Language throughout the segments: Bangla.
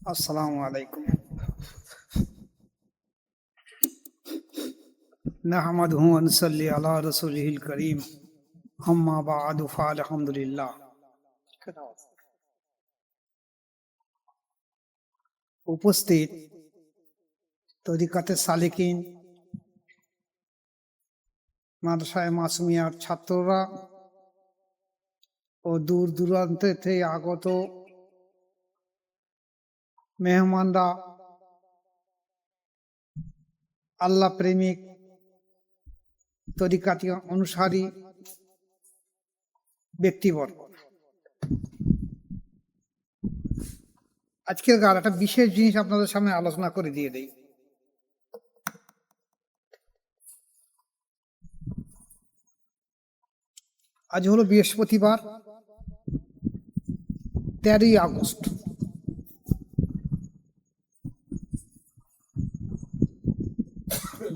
আসসালামু আলাইকুম। নাহমাদুহু ওয়া নুসাল্লি আলা রাসূলিহিল কারীম। আম্মা বা'দু ফালহামদুলিল্লাহ। উপস্থিত তরিকাতে সালিকিন, মাদ্রাসায়ে মাসুমিয়ার ছাত্ররা ও দূর দূরান্ত থেকে আগত মেহমানরা, আল্লাহ প্রেমিক, তরিকাতি অনুসারী ব্যক্তিবর্গ, আজকের একটা বিশেষ জিনিস আপনাদের সামনে আলোচনা করে দিয়ে দেই। আজ হলো বৃহস্পতিবার, 13ই আগস্ট।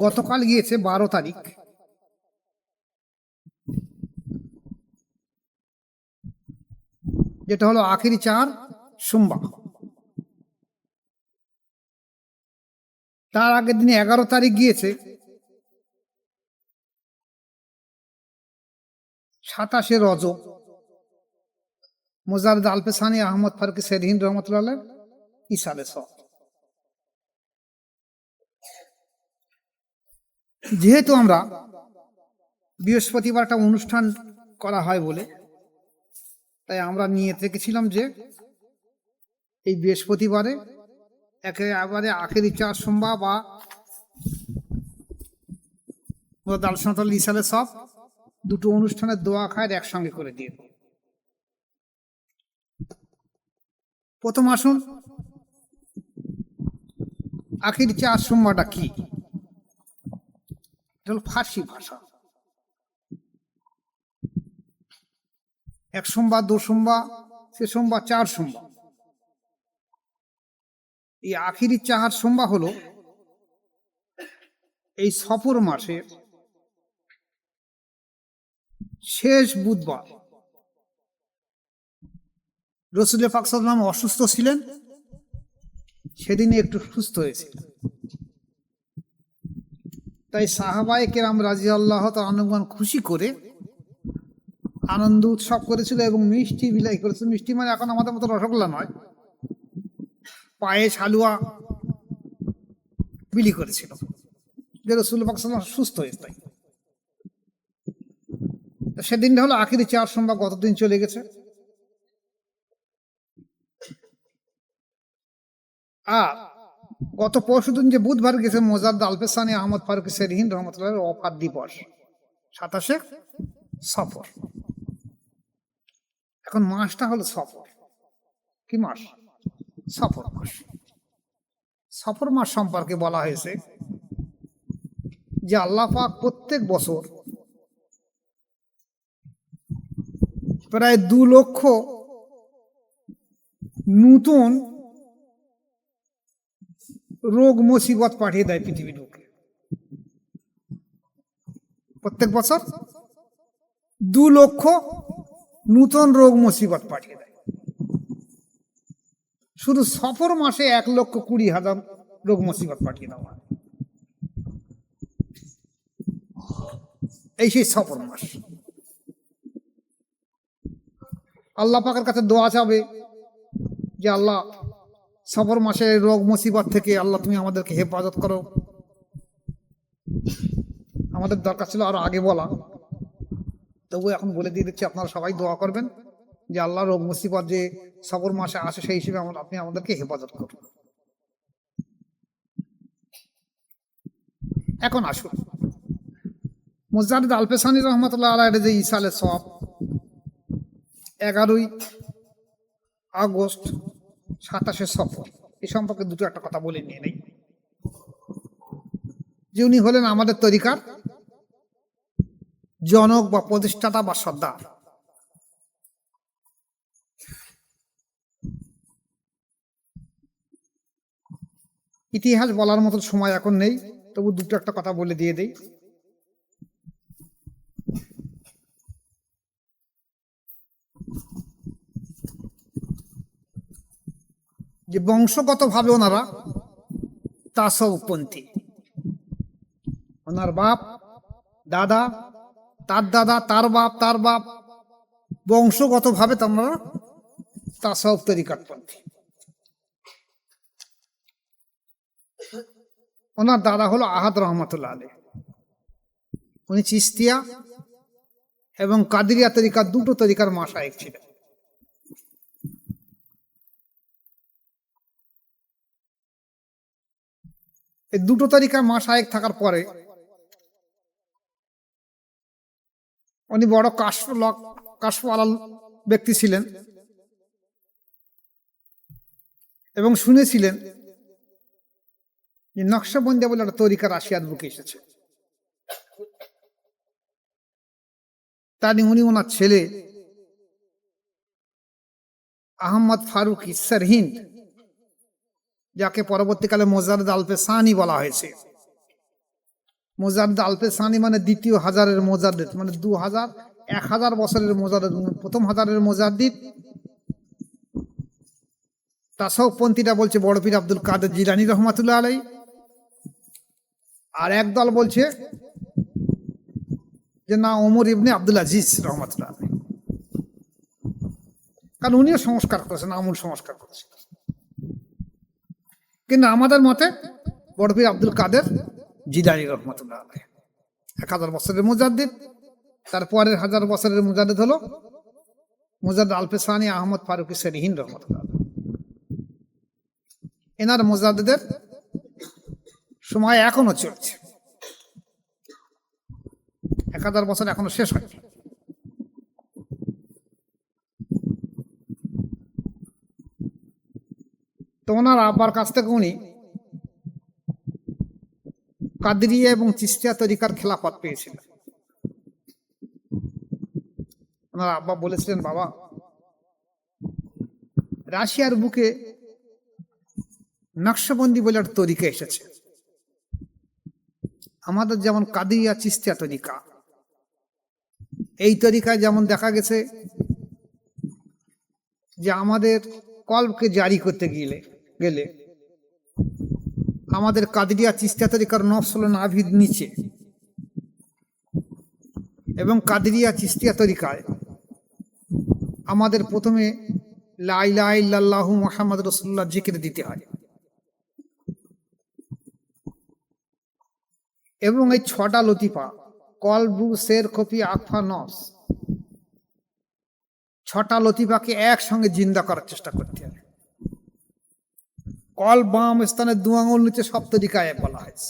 গতকাল গিয়েছে 12 তারিখ, যেটা হলো আখেরি চার সোমবার। তার আগের দিনে 11 তারিখ গিয়েছে 27শে রজব, মোজারদ আলপেসানি আহমদ ফারুক সেরহিন রহমতুল্লাহ ইসালে সব। যেহেতু আমরা বৃহস্পতিবার একটা অনুষ্ঠান করা হয় বলে, তাই আমরা নিয়ে থেকেছিলাম যে এই বৃহস্পতিবারে একেবারে আখেরি চার সোমবার বা ইসালে সব দুটো অনুষ্ঠানের দোয়া খায়ের একসঙ্গে করে দিয়ে। প্রথম আসুন, আখেরি চার সোমবারটা কি? এটা হল ফার্সি ভাষা। এক সোমবার, দু সোমবার, সে সোমবার, চার সোমবার। এই আখেরি চার সোমবার হলো এই সফর মাসের শেষ বুধবার। রাসূল পাক সাল্লাল্লাহু আলাইহি ওয়াসাল্লাম অসুস্থ ছিলেন, সেদিনে একটু সুস্থ হয়েছিল। তাই সাহাবায়ে কেরাম রাদিয়াল্লাহু তাআলা আনহুগণ খুশি করে আনন্দ উৎসব করেছিল এবং মিষ্টি বিলাই করেছিল। মিষ্টি মানে এখন আমাদের মতো রসগোল্লা নয়, পায়েস, হালুয়া বিলি করেছিল, যে রাসূল পাক সাল্লাল্লাহু আলাইহি ওয়াসাল্লাম সুস্থ হয়েছে। তাই সেদিনটা হলো আখেরি চার সোমবার, গতদিন চলে গেছে। আর গত পরশুদিন যে বুধবার গেছে মোজারদ আলপেসানি আহমদ ফারুক সেরহিন রহমতুল্লাহ ওফাত দিবস, 27শে সফর। এখন মাসটা হলো সফর। কি মাস? সফর মাস। সফর মাস সম্পর্কে বলা হয়েছে যে আল্লাহ পাক প্রত্যেক বছর প্রায় 2 লক্ষ নূতন রোগ মুসিবত পাঠিয়ে দেয় পৃথিবীর বুকে। প্রত্যেক বছর 2 লক্ষ নূতন রোগ মুসিবত পাঠিয়ে দেয়। শুধু সফর মাসে 1,20,000 রোগ মুসিবত পাঠিয়ে দেওয়া। এই সেই সফর মাস। আল্লাহ পাকের কাছে দোয়া চাবে যে আল্লাহ, সফর মাসে রোগ মুসিবত থেকে আল্লাহ তুমি আমাদেরকে হেফাজত করো। আমাদের দরকার ছিল আরো আগে বলা, তবু এখন বলে দিয়ে দিচ্ছি, আপনারা সবাই দোয়া করবেন যে আল্লাহ রোগ মুসিবত যে সফর মাসে আসে সেই হিসেবে আপনি আমাদেরকে হেফাজত করুন। এখন আসুন, মোজারদ আলপেসানি রহমতুল্লাহ আলাইহি যে ইসালে সওয়াব 11ই আগস্ট 27শে সফর, এই সম্পর্কে দুটো একটা কথা বলে নিয়ে নেই। যে উনি হলেন আমাদের তরিকার জনক বা প্রতিষ্ঠাতা বা সর্দার। ইতিহাস বলার মতো সময় এখন নেই, তবু দুটো একটা কথা বলে দিয়ে দেই। যে বংশগতভাবে ওনারা তাসাউফপন্থী। ওনার বাপ, দাদা, তার দাদা, তার বাপ, তার বাপ, বংশগতভাবে তোমরা তাসাউফ তরিকাতপন্থী। ওনার দাদা হলো আহাদ রহমতুল্লাহ আলাইহ। উনি চিস্তিয়া এবং কাদিরিয়া তরিকার দুটো তরিকার মাশায়েখ ছিলেন। এই দুটো তরিকার মাশায়েখ থাকার পরে উনি বড় কাশফওয়ালা ব্যক্তি ছিলেন এবং শুনেছিলেন যে নকশবন্দিয়া বলে একটা তরিকা রাশিয়ার বুকে এসেছে। তাই উনি ওনার ছেলে আহমদ ফারুক ইসরহিন্দ, যাকে পরবর্তীকালে মোজাদ্দেদ আল-পেশানি বলা হয়েছে। মোজাদ্দেদ আল-পেশানি মানে দ্বিতীয় হাজারের মোজাদ্দেদ, মানে 1000 বছরের মোজাদ্দেদ। প্রথম হাজারের মোজাদ্দেদ তাসাউফপন্থীরা বলছে বড় পীর আব্দুল কাদের জিলানী রহমাতুল্লাহ আলাইহি, আর একদল বলছে যে না, ওমর ইবনে আব্দুল আজিজ রহমাতুল্লাহ আলাইহি, কারণ উনিও সংস্কার করেছেন, আমূল সংস্কার করেছেন। কিন্তু আমাদের মতে বড় পীর আব্দুল কাদের জিলানী রহমাতুল্লাহ আলাইহি 1000 বছরের মুজাদ্দিদ। তারপরের 1000 বছরের মুজাদ্দিদ হলো মুজাদ্দিদ আল-পেশানি আহমদ ফারুক ইসরহিন্দ রহমাতুল্লাহ আলাইহি। এনার মুজাদ্দিদের সময় এখনো চলছে, 1000 বছর এখনো শেষ হয়নি। তো ওনার আব্বার কাছ থেকে উনি কাদরিয়া এবং চিশতিয়া তরিকার খেলাফত পেয়েছিলেন। ওনার আব্বা বলেছিলেন, বাবা, রাশিয়ার বুকে নকশবন্দি বলে একটা তরিকা এসেছে। আমাদের যেমন কাদরিয়া চিশতিয়া তরিকা, এই তরিকায় যেমন দেখা গেছে যে আমাদের কলবকে জারি করতে গেলে আমাদের কাদরিয়া চিশতিয়া তরিকার নফস হলো নাভির নিচে, এবং কাদরিয়া চিশতিয়া তরিকায় আমাদের প্রথমে লা ইলাহা ইল্লাল্লাহু মুহাম্মদ রাসূলুল্লাহ জিকির দিতে হয়, এবং এই 6টা লতিফা কলবু শের কপি আকফা নফস, 6টা লতিফাকে একসঙ্গে জিন্দা করার চেষ্টা করতে হবে। কল বাম স্থানে 2 আঙুল নিচে সব তরিকায় বলা হয়েছে।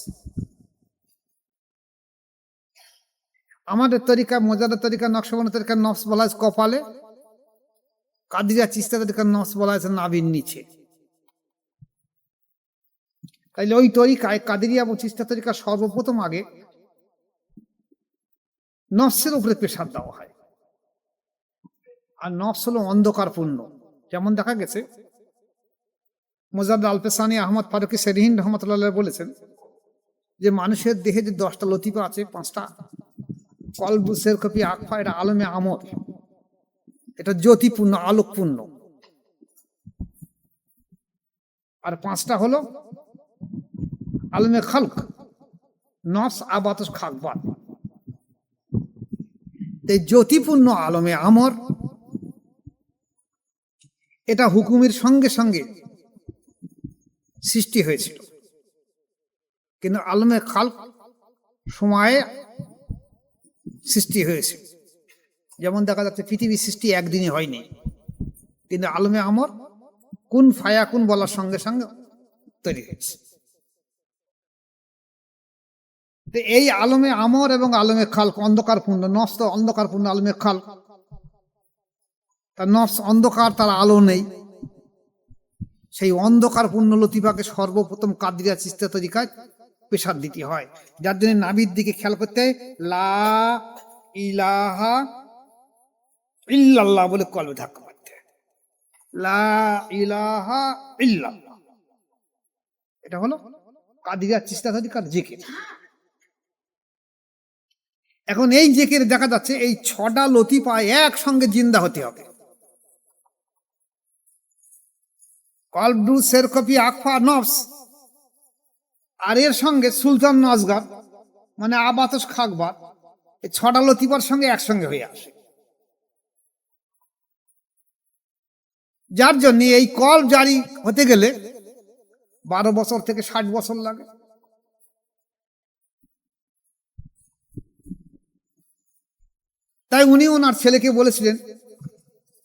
আমাদের তরিকা মোজাদ্দেদ তরিকা নকশবন্দি তরিকার নফস বলা হয়েছে কপালে, কাদরিয়া চিশতিয়া তরিকার নফস বলা হয়েছে নাভির নিচে। তাইলে ওই তরিকায় কাদরিয়া এবং চিশতিয়া তরিকা সর্বপ্রথম আগে নফসের উপরে প্রেসার দেওয়া হয়। আর নফস হলো অন্ধকারপূর্ণ। যেমন দেখা গেছে মুজাদ্দেদ আল-পেশানি আহমদ ফারুক ইসরহিন্দ রহমাতুল্লাহ বলেছেন যে মানুষের দেহে যে 10টা লতিফা আছে, 5টা কলবু শের কপি আকফা, এটা আলমে আমর, এটা জ্যোতিপূর্ণ, আলোকপূর্ণ। আর 5টা হলো আলমে খালক, নফস আবাতস খাকবাত। এই জ্যোতিপূর্ণ আলমে আমর এটা হুকুমের সঙ্গে সঙ্গে সৃষ্টি হয়েছিল, কিন্তু আলমে খালক সময়ে সৃষ্টি হয়েছে। যেমন দেখা যাচ্ছে পৃথিবীর সৃষ্টি একদিনে হয়নি, কিন্তু আলমে আমর কুন ফায়াকুন বলার সঙ্গে সঙ্গে তৈরি হয়েছে। তো এই আলমে আমর এবং আলমে খালক অন্ধকারপূর্ণ, নফস তো অন্ধকারপূর্ণ, আলমে খালক তার নফস অন্ধকার, তার আলো নেই। সেই অন্ধকারপূর্ণ লতিফাকে সর্বপ্রথম কাদরিয়া চিশতিয়া তরিকায় প্রেসার দিতে হয়, যার জন্য নাভির দিকে খেয়াল করতে লা ইলাহা ইল্লাল্লাহ বলে কলবে ধাক্কা মারতে, লা ইলাহা ইল্লাল্লাহ। এটা হলো কাদরিয়া চিশতিয়া তরিকার জিকির। এখন এই জিকির দেখা যাচ্ছে এই 6টা লতিফা একসঙ্গে জিন্দা হতে হবে। কলব্রু সেরকপি আকফা নফস, আর এর সঙ্গে সুলতান নজগার মানে আবাতস খাকবার, এই 6টা লতিফার সঙ্গে একসঙ্গে হয়ে আসে। যার জন্য এই কল জারি হতে গেলে 12 বছর থেকে 60 বছর লাগে। তাই উনি ওনার ছেলেকে বলেছিলেন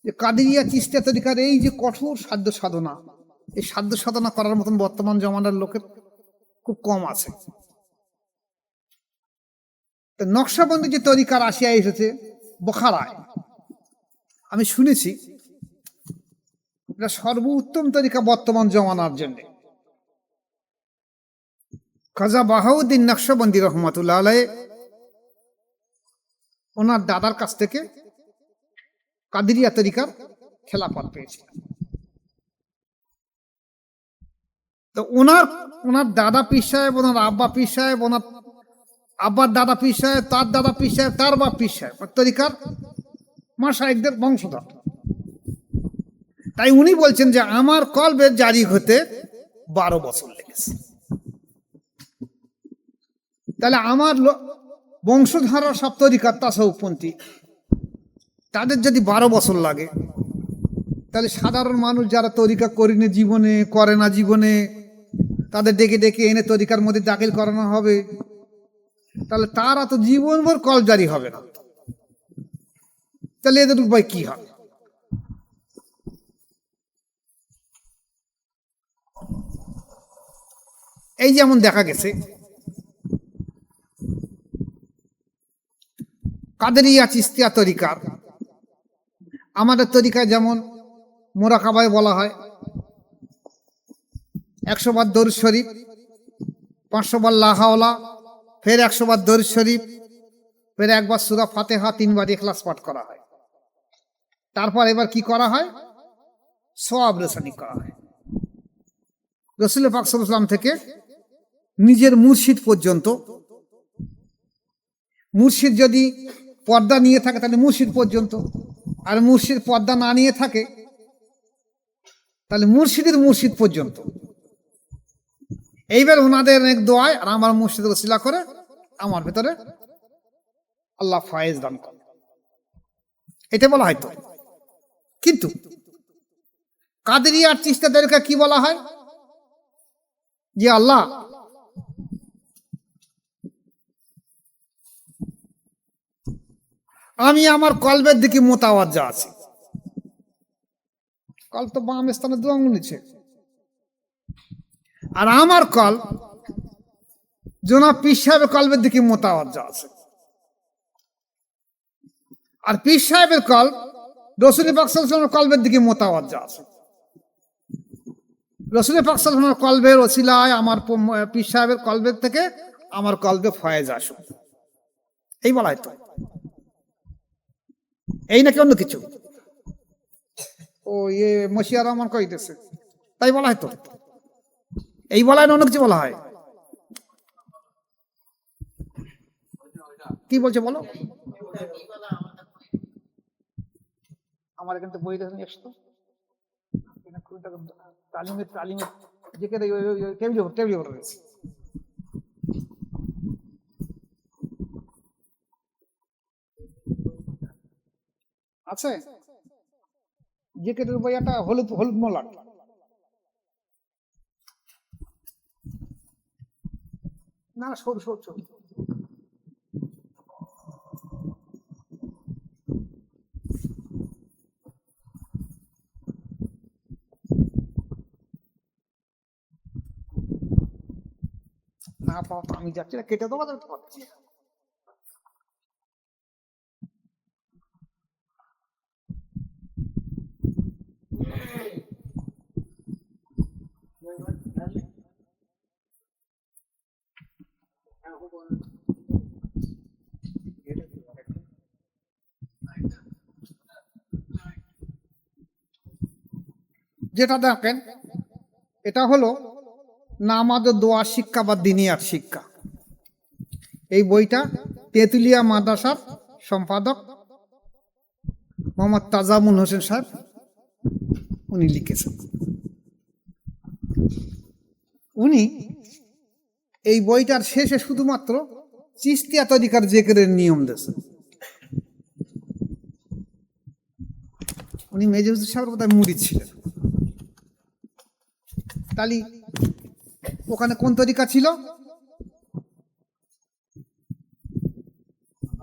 যে কাদেরিয়া চিশতিয়া তরিকার এই যে কঠোর সাধ্য সাধনা, এই সাধ্য সাধনা করার মতন বর্তমান জমানার লোকের খুব কম আছে। নকশবন্দি যে তরিকার আসিয়া এসেছে বোখারায়, আমি শুনেছি এটা সর্বোত্তম তরিকা বর্তমান জমানার জন্য। খাজা বাহাউদ্দিন নকশবন্দি রহমাতুল্লাহ আলাইহি ওনার দাদার কাছ থেকে কাদেরিয়া তরিকার খেলাফত পেয়েছিলেন। তো ওনার দাদা পীর সাহেব, ওনার আব্বা পীর সাহেব, ওনার আব্বার দাদা পীর সাহেব, তার দাদা পীর সাহেব, তার বাপ পীর সাহেব, তরিকার মাশায়েখদের বংশধর। তাই উনি বলছেন যে আমার কলবে জারি হতে 12 বছর লেগেছে। তাহলে আমার বংশধারা সব তরিকার তাসাউফপন্থী, তাদের যদি 12 বছর লাগে, তাহলে সাধারণ মানুষ যারা তরিকা করেনি জীবনে, করে না জীবনে, তাদের ডেকে ডেকে এনে তরিকার মধ্যে দাখিল করানো হবে, তাহলে তারা তো জীবনভর কল জারি হবে না। তাহলে এদের উপায় কি হবে? এই যেমন দেখা গেছে কাদেরিয়া চিশতিয়া তরিকার, আমাদের তরিকায় যেমন মোরাকাবায় বলা হয় 100 বার দরুদ শরীফ, 500 বার লা হাওলা, ফের 100 বার দরুদ শরীফ, ফের একবার সূরা ফাতিহা, 3 বার ইখলাস পাঠ করা হয়। তারপর এবার কি করা হয়? সওয়াব রসানি করা হয়। রাসূল পাক সাল্লাল্লাহু আলাইহি ওয়াসাল্লাম থেকে নিজের মুর্শিদ পর্যন্ত, মুর্শিদ যদি পর্দা নিয়ে থাকে তাহলে মুর্শিদ পর্যন্ত, আর মুর্শিদ পর্দা না নিয়ে থাকে তাহলে মুর্শিদের মুর্শিদ পর্যন্ত। এইবার ওনাদের অনেক দোয়ায় আর আমার মুর্শিদের ওসিলা করে আমার ভেতরে আল্লাহ ফায়েজ দান করে, এটা বলা হয়তো। কিন্তু কাদেরিয়া আর চিশতিয়া তরিকা কি বলা হয়? যে আল্লাহ আমি আমার কলবের দিকে মোতাওয়াজ্জা আছি। কল তো বাম স্থানে 2 আঙ্গুল নিচে, আর আমার কল জনাব পীর সাহেবের কলবের দিকে মোতাওয়াজ্জা আছে। আর পীর সাহেবের কল রাসূল পাক সাল্লাল্লাহু আলাইহি ওয়াসাল্লামের কলবের দিকে মোতাওয়াজ্জা আছে। রাসূল পাক সাল্লাল্লাহু আলাইহি ওয়াসাল্লামের কলবের ওসিলায় আমার পীর সাহেবের কলবের থেকে আমার কলবে ফয়েজ আসুক, এই বলা হয়তো। এই নাকি অন্য কিছু? ও মশিয়া রহমান কইতেছে তাই বলা হয়তো, এই বলা হয় না অন্য কিছু বলা হয়? কি বলছে বলো? আমার এখান থেকে বই দেখেন একশো তালিমের যেখানে টেবিল রয়েছে। আছে জেকেটের বইটা হলুদ হলুদ মলাট, না সরু সরু সরু। না পাওয়া আমি যাচ্ছি না, কেটে দেবো পাচ্ছি। যেটা দেখেন এটা হলো নামাজ ও দোয়া শিক্ষা বা দিনিয়াত শিক্ষা। এই বইটা তেঁতুলিয়া মাদ্রাসার সম্পাদক মোহাম্মদ তাজামুল হোসেন সাহেব উনি লিখেছেন। উনি এই বইটার শেষে শুধুমাত্র চিস্তিয়া তরিকার জিকিরের নিয়ম দিয়েছেন। উনি মেজে হুজুর সাহেবের বোধহয় মুরিদ ছিলেন। তাহলে ওখানে কোন তরিকা ছিল?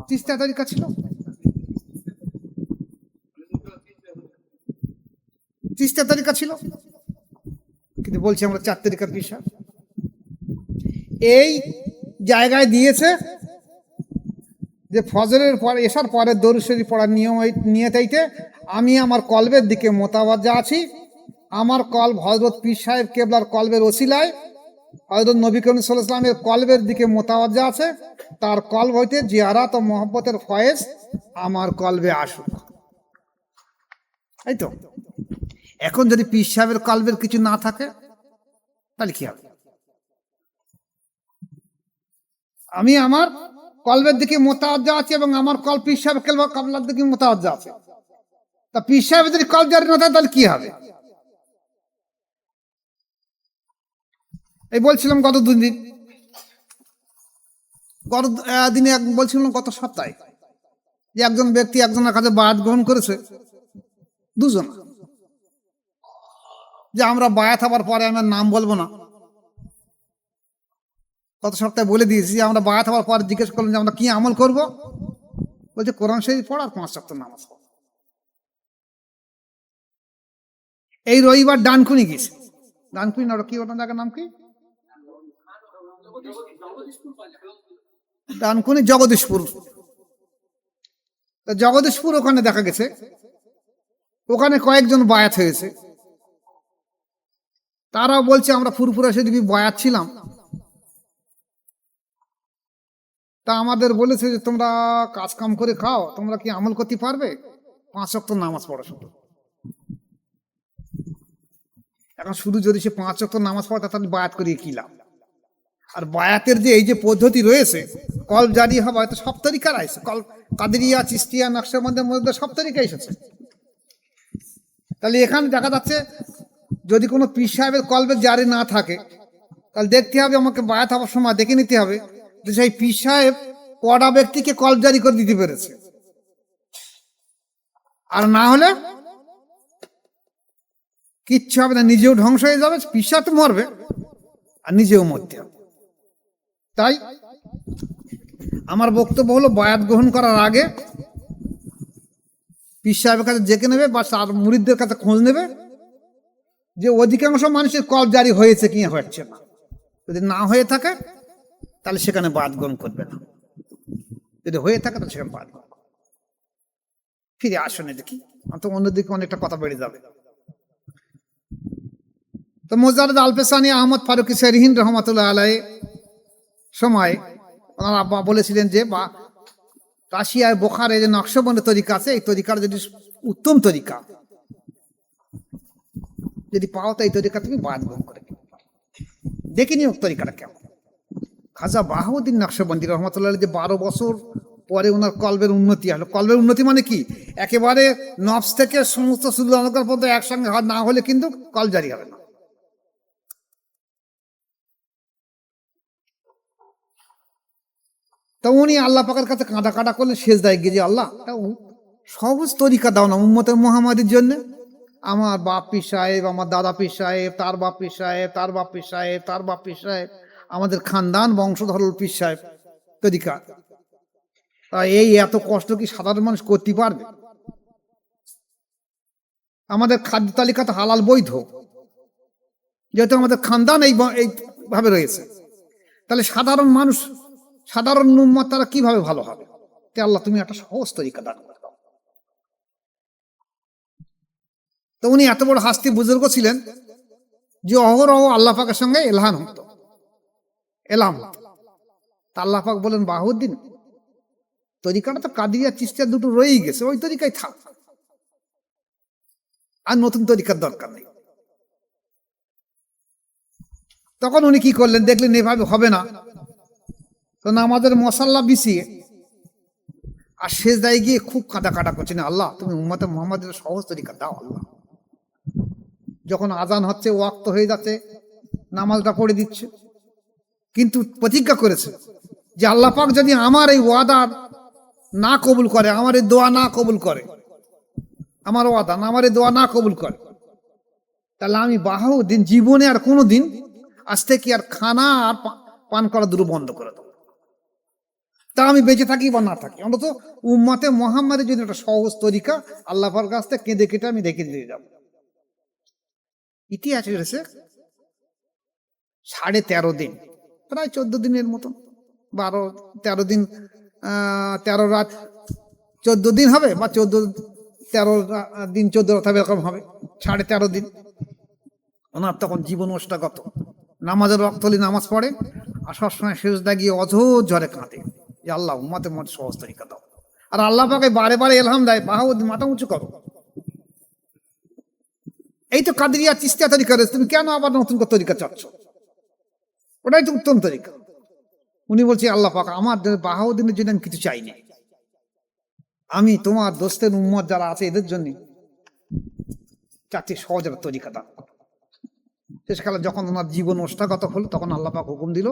চিস্তিয়া তরিকা ছিল। চিস্তিয়া তরিকা ছিল, কিন্তু বলছি আমরা 4 তরিকার বিষয় এই জায়গায় দিয়েছে যে ফজরের পরে এশার পরে দরুদ শরীফ পড়ার নিয়ম নিয়তাইতে আমি আমার কলবের দিকে মোতাবাজ্জা আছি। আমার কলব হযরত পীর সাহেব কেবলার কলবের ওসিলায় হযরত নবী করিম সাল্লাল্লাহু আলাইহি ওয়াসাল্লামের কলবের দিকে মোতাবাজ্জা আছে। তার কলব হইতে জিয়ারাত ও মহব্বতের ফয়েজ আমার কলবে আসুক। এই তো। এখন যদি পীর সাহেবের কলবের কিছু না থাকে তাহলে কি হবে? আমি আমার কলবের দিকে মোতাওয়াজ্জা আছি এবং আমার কলব পীর সাহেব কেবলার দিকে মোতাওয়াজ্জা আছে। তা পীর সাহেবের যদি কলব জারি না থাকে তাহলে কি হবে? এই বলছিলাম গত দিনে বলছিলাম গত সপ্তাহে যে একজন ব্যক্তি একজনের কাছে বায়াত গ্রহণ করেছে, দুজন, যে আমরা বায়াত হবার পরে আমার নাম বলবো না। গত সপ্তাহে বলে দিয়েছি যে আমরা বায়াত হওয়ার পর জিজ্ঞেস করলাম যে আমরা কি আমল করব, বলছে কোরআন শরীফ পড়া আর 5 ওয়াক্ত নামাজ পড়া। এই রবিবার ডানকুনি গেছে, ডানকুনি না কি ওটা জায়গার নাম কি, ডানকুনি জগদীশপুর। জগদীশপুর ওখানে দেখা গেছে ওখানে কয়েকজন বায়াত হয়েছে। তারা বলছে আমরা ফুরফুরা শরীফে বায়াত ছিলাম। তা আমাদের বলেছে যে তোমরা কাজ কাম করে খাও, তোমরা কি আমল করতে পারবে? 5 ওয়াক্ত নামাজ পড়া শুধু। এখন শুধু যদি সে 5 ওয়াক্ত নামাজ পড়ে তাহলে বায়াত করিয়ে কি লাভ? আর বায়াতের যে এই যে পদ্ধতি রয়েছে কলব জারি হওয়া, হয়তো সব তরিকার আছে, কাদেরিয়া, চিশতিয়া, নকশবন্দের মধ্যে সব তরিকা এসেছে। তাহলে এখানে দেখা যাচ্ছে যদি কোনো পীর সাহেবের কলবের জারি না থাকে তাহলে দেখতে হবে, আমাকে বায়াত হওয়ার সময় দেখে নিতে হবে যে সেই পীর সাহেব কটা ব্যক্তিকে কলব জারি করে দিতে পেরেছে। আর না হলে কিচ্ছু হবে না, নিজেও ধ্বংস হয়ে যাবে, পীর সাহেব তো মরবে আর নিজেও মরতে হবে। তাই আমার বক্তব্য হলো বায়াত গ্রহণ করার আগে পীর সাহেবের কাছে জেনে নেবে বা তার মুরিদদের কাছে খোঁজ নেবে যে অধিকাংশ মানুষের কলব জারি হয়েছে কি হচ্ছে না। যদি না হয়ে থাকে তাহলে সেখানে বায়াত গ্রহণ করবে না, যদি হয়ে থাকে তাহলে সেখানে বায়াত গ্রহণ করবে। ফিরে আসনে দেখি, তো অন্যদিকে অনেকটা কথা বেড়ে যাবে। তো মোজাররদ আল-পেশানি আহমদ ফারুকি সেরহিন রহমাতুল্লাহ আলাইহি সময় ওনার আব্বা বলেছিলেন যে বা রাশিয়ায় বোখারে যে নকশবন্দ তরিকা আছে, এই তরিকার যদি উত্তম তরিকা যদি পাও তো এই তরিকা তুমি বায়াত গ্রহণ করে দেখিনি তরিকাটা কেমন। খাজা বাহাউদ্দিন নকশবন্দি রহমাতুল্লাহ যে 12 বছর পরে ওনার কলবের উন্নতি হলো। কলবের উন্নতি মানে কি, একেবারে নফস থেকে সমস্ত সুদূর অলঙ্কার পর্যন্ত একসঙ্গে না হলে কিন্তু কলব জারি হবে না। তা উনি আল্লাহ পাকের কাছে কাঁদা কাটা করলেন, সেজদায় গিয়ে যে আল্লাহ সহজ তরিকা দাও না উম্মতের মুহাম্মাদের জন্য। আমার বাপ পীর সাহেব, আমার দাদা পীর সাহেব, তার বাপ পীর সাহেব, তার বাপ পীর সাহেব, তার বাপ পীর সাহেব, আমাদের খানদান বংশধর পীর সাহেব তরিকা। তা এই এত কষ্ট কি সাধারণ মানুষ করতে পারবে? আমাদের খাদ্য তালিকাতে হালাল বৈধ, যেহেতু আমাদের খানদান এইভাবে রয়েছে, তাহলে সাধারণ মানুষ, সাধারণ উম্মত তারা কিভাবে ভালো হবে? আল্লাহ তুমি একটা সহজ তরিকা দান করে দাও। তো উনি এত বড় হাস্তি বুজুর্গ ছিলেন যে অহরহ আল্লাহ পাকের সঙ্গে এলহান হতো, এলাম হতো। তা আল্লাহ পাক বলেন বাহাউদ্দিন তরিকাটা তো কাদিয়া চিশতিয়া দুটো রয়েই গেছে, ওই তরিকায় থাক, আর নতুন তরিকার দরকার নেই। তখন উনি কি করলেন, দেখলেন এভাবে হবে না, তো নামাজের মশাল্লা বিছিয়ে আর সেজদায় গিয়ে খুব কাঁদা কাটা করছেন, আল্লাহ তুমি উম্মতে মুহাম্মাদের সহজ তরিকা দাও আল্লাহ। যখন আজান হচ্ছে, ওয়াক্ত হয়ে যাচ্ছে, নামাজটা পড়ে দিচ্ছে, কিন্তু প্রতিজ্ঞা করেছে যে আল্লাহ পাক যদি আমার এই ওয়াদা না কবুল করে, আমার এই দোয়া না কবুল করে, আমার ওয়াদা না, আমার এই দোয়া না কবুল করে, তাহলে আমি বাহাউদ্দিন জীবনে আর কোনো দিন আজ থেকে আর খানা আর পান করা দুটো বন্ধ করে দেবো। তা আমি বেঁচে থাকি বা না থাকি, অন্তত উম্মতে মুহাম্মাদের যদি একটা সহজ তরিকা আল্লাহ পাকের কাছ থেকে কেঁদে কেটে আমি দেখে দিয়ে যাব। ইতিহাস রয়েছে 13.5 দিন, প্রায় 14 দিনের মতন, 13 দিন, 13 রাত 14 দিন হবে, বা 13 দিন 14 রাত হবে, এরকম হবে 13.5 দিন। ওনার তখন জীবন ওষ্ঠাগত, নামাজের রক্তলি নামাজ পড়ে আর সবসময় সেজদা গিয়ে অঝোর ঝরে কাঁদে যে আল্লাহ উম্মতের মধ্যে সহজ তরিকা দাও। আর আল্লাহ পাকে বারে বারে এলহাম দেয়, বাহাউদ্দিন মাথা উঁচু করো, এই তো কাদেরিয়া চিশতিয়া তরিকা রয়েছে, তুমি কেন আবার নতুন করে তরিকা চাচ্ছ? ওটাই তো উত্তম তরিকা। উনি বলছে আল্লাহ পাক আমার বাহাউদ্দিনের জন্য আমি কিছু চাইনি, আমি তোমার দোস্তের উম্মত যারা আছে এদের জন্য চাচ্ছি সহজ একটা তরিকা দাও। শেষকালে যখন ওনার জীবন ওষ্ঠাগত হলো, তখন আল্লাহ পাক হুকুম দিল,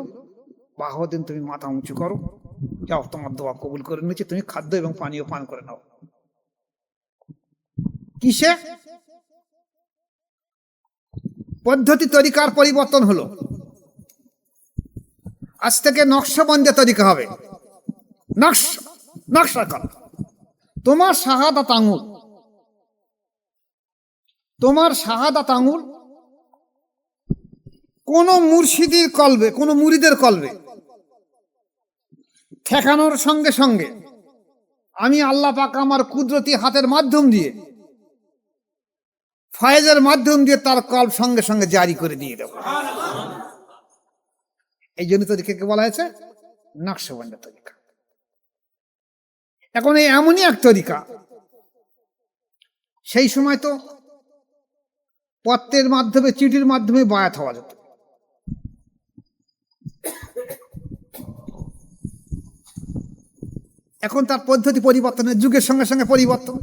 বাহাউদ্দিন তুমি মাথা উঁচু করো, যাও তোমার দোয়া কবুল করে নিচ্ছে, তুমি খাদ্য এবং পানীয় পান করে নাও। কিসে? পদ্ধতি তরিকার পরিবর্তন হলো, আজ থেকে নকশবন্দি তরিকা হবে। নকশা কর, তোমার শাহাদাত আঙুল, তোমার শাহাদাত আঙুল কোন মুর্শিদের কলবে, কোন মুরিদের কলবে ঠেকানোর সঙ্গে সঙ্গে আমি আল্লাহ পাক আমার কুদরতি হাতের মাধ্যম দিয়ে, ফায়েজের মাধ্যম দিয়ে তার কলব সঙ্গে সঙ্গে জারি করে দিয়ে দেব। এই জন্য তরিকাকে বলা হয়েছে নকশবন্দি তরিকা। এখন এই এমনই এক তরিকা, সেই সময় তো পত্রের মাধ্যমে, চিঠির মাধ্যমে বায়াত হওয়া যেত। এখন তার পদ্ধতি পরিবর্তনের, যুগের সঙ্গে সঙ্গে পরিবর্তন।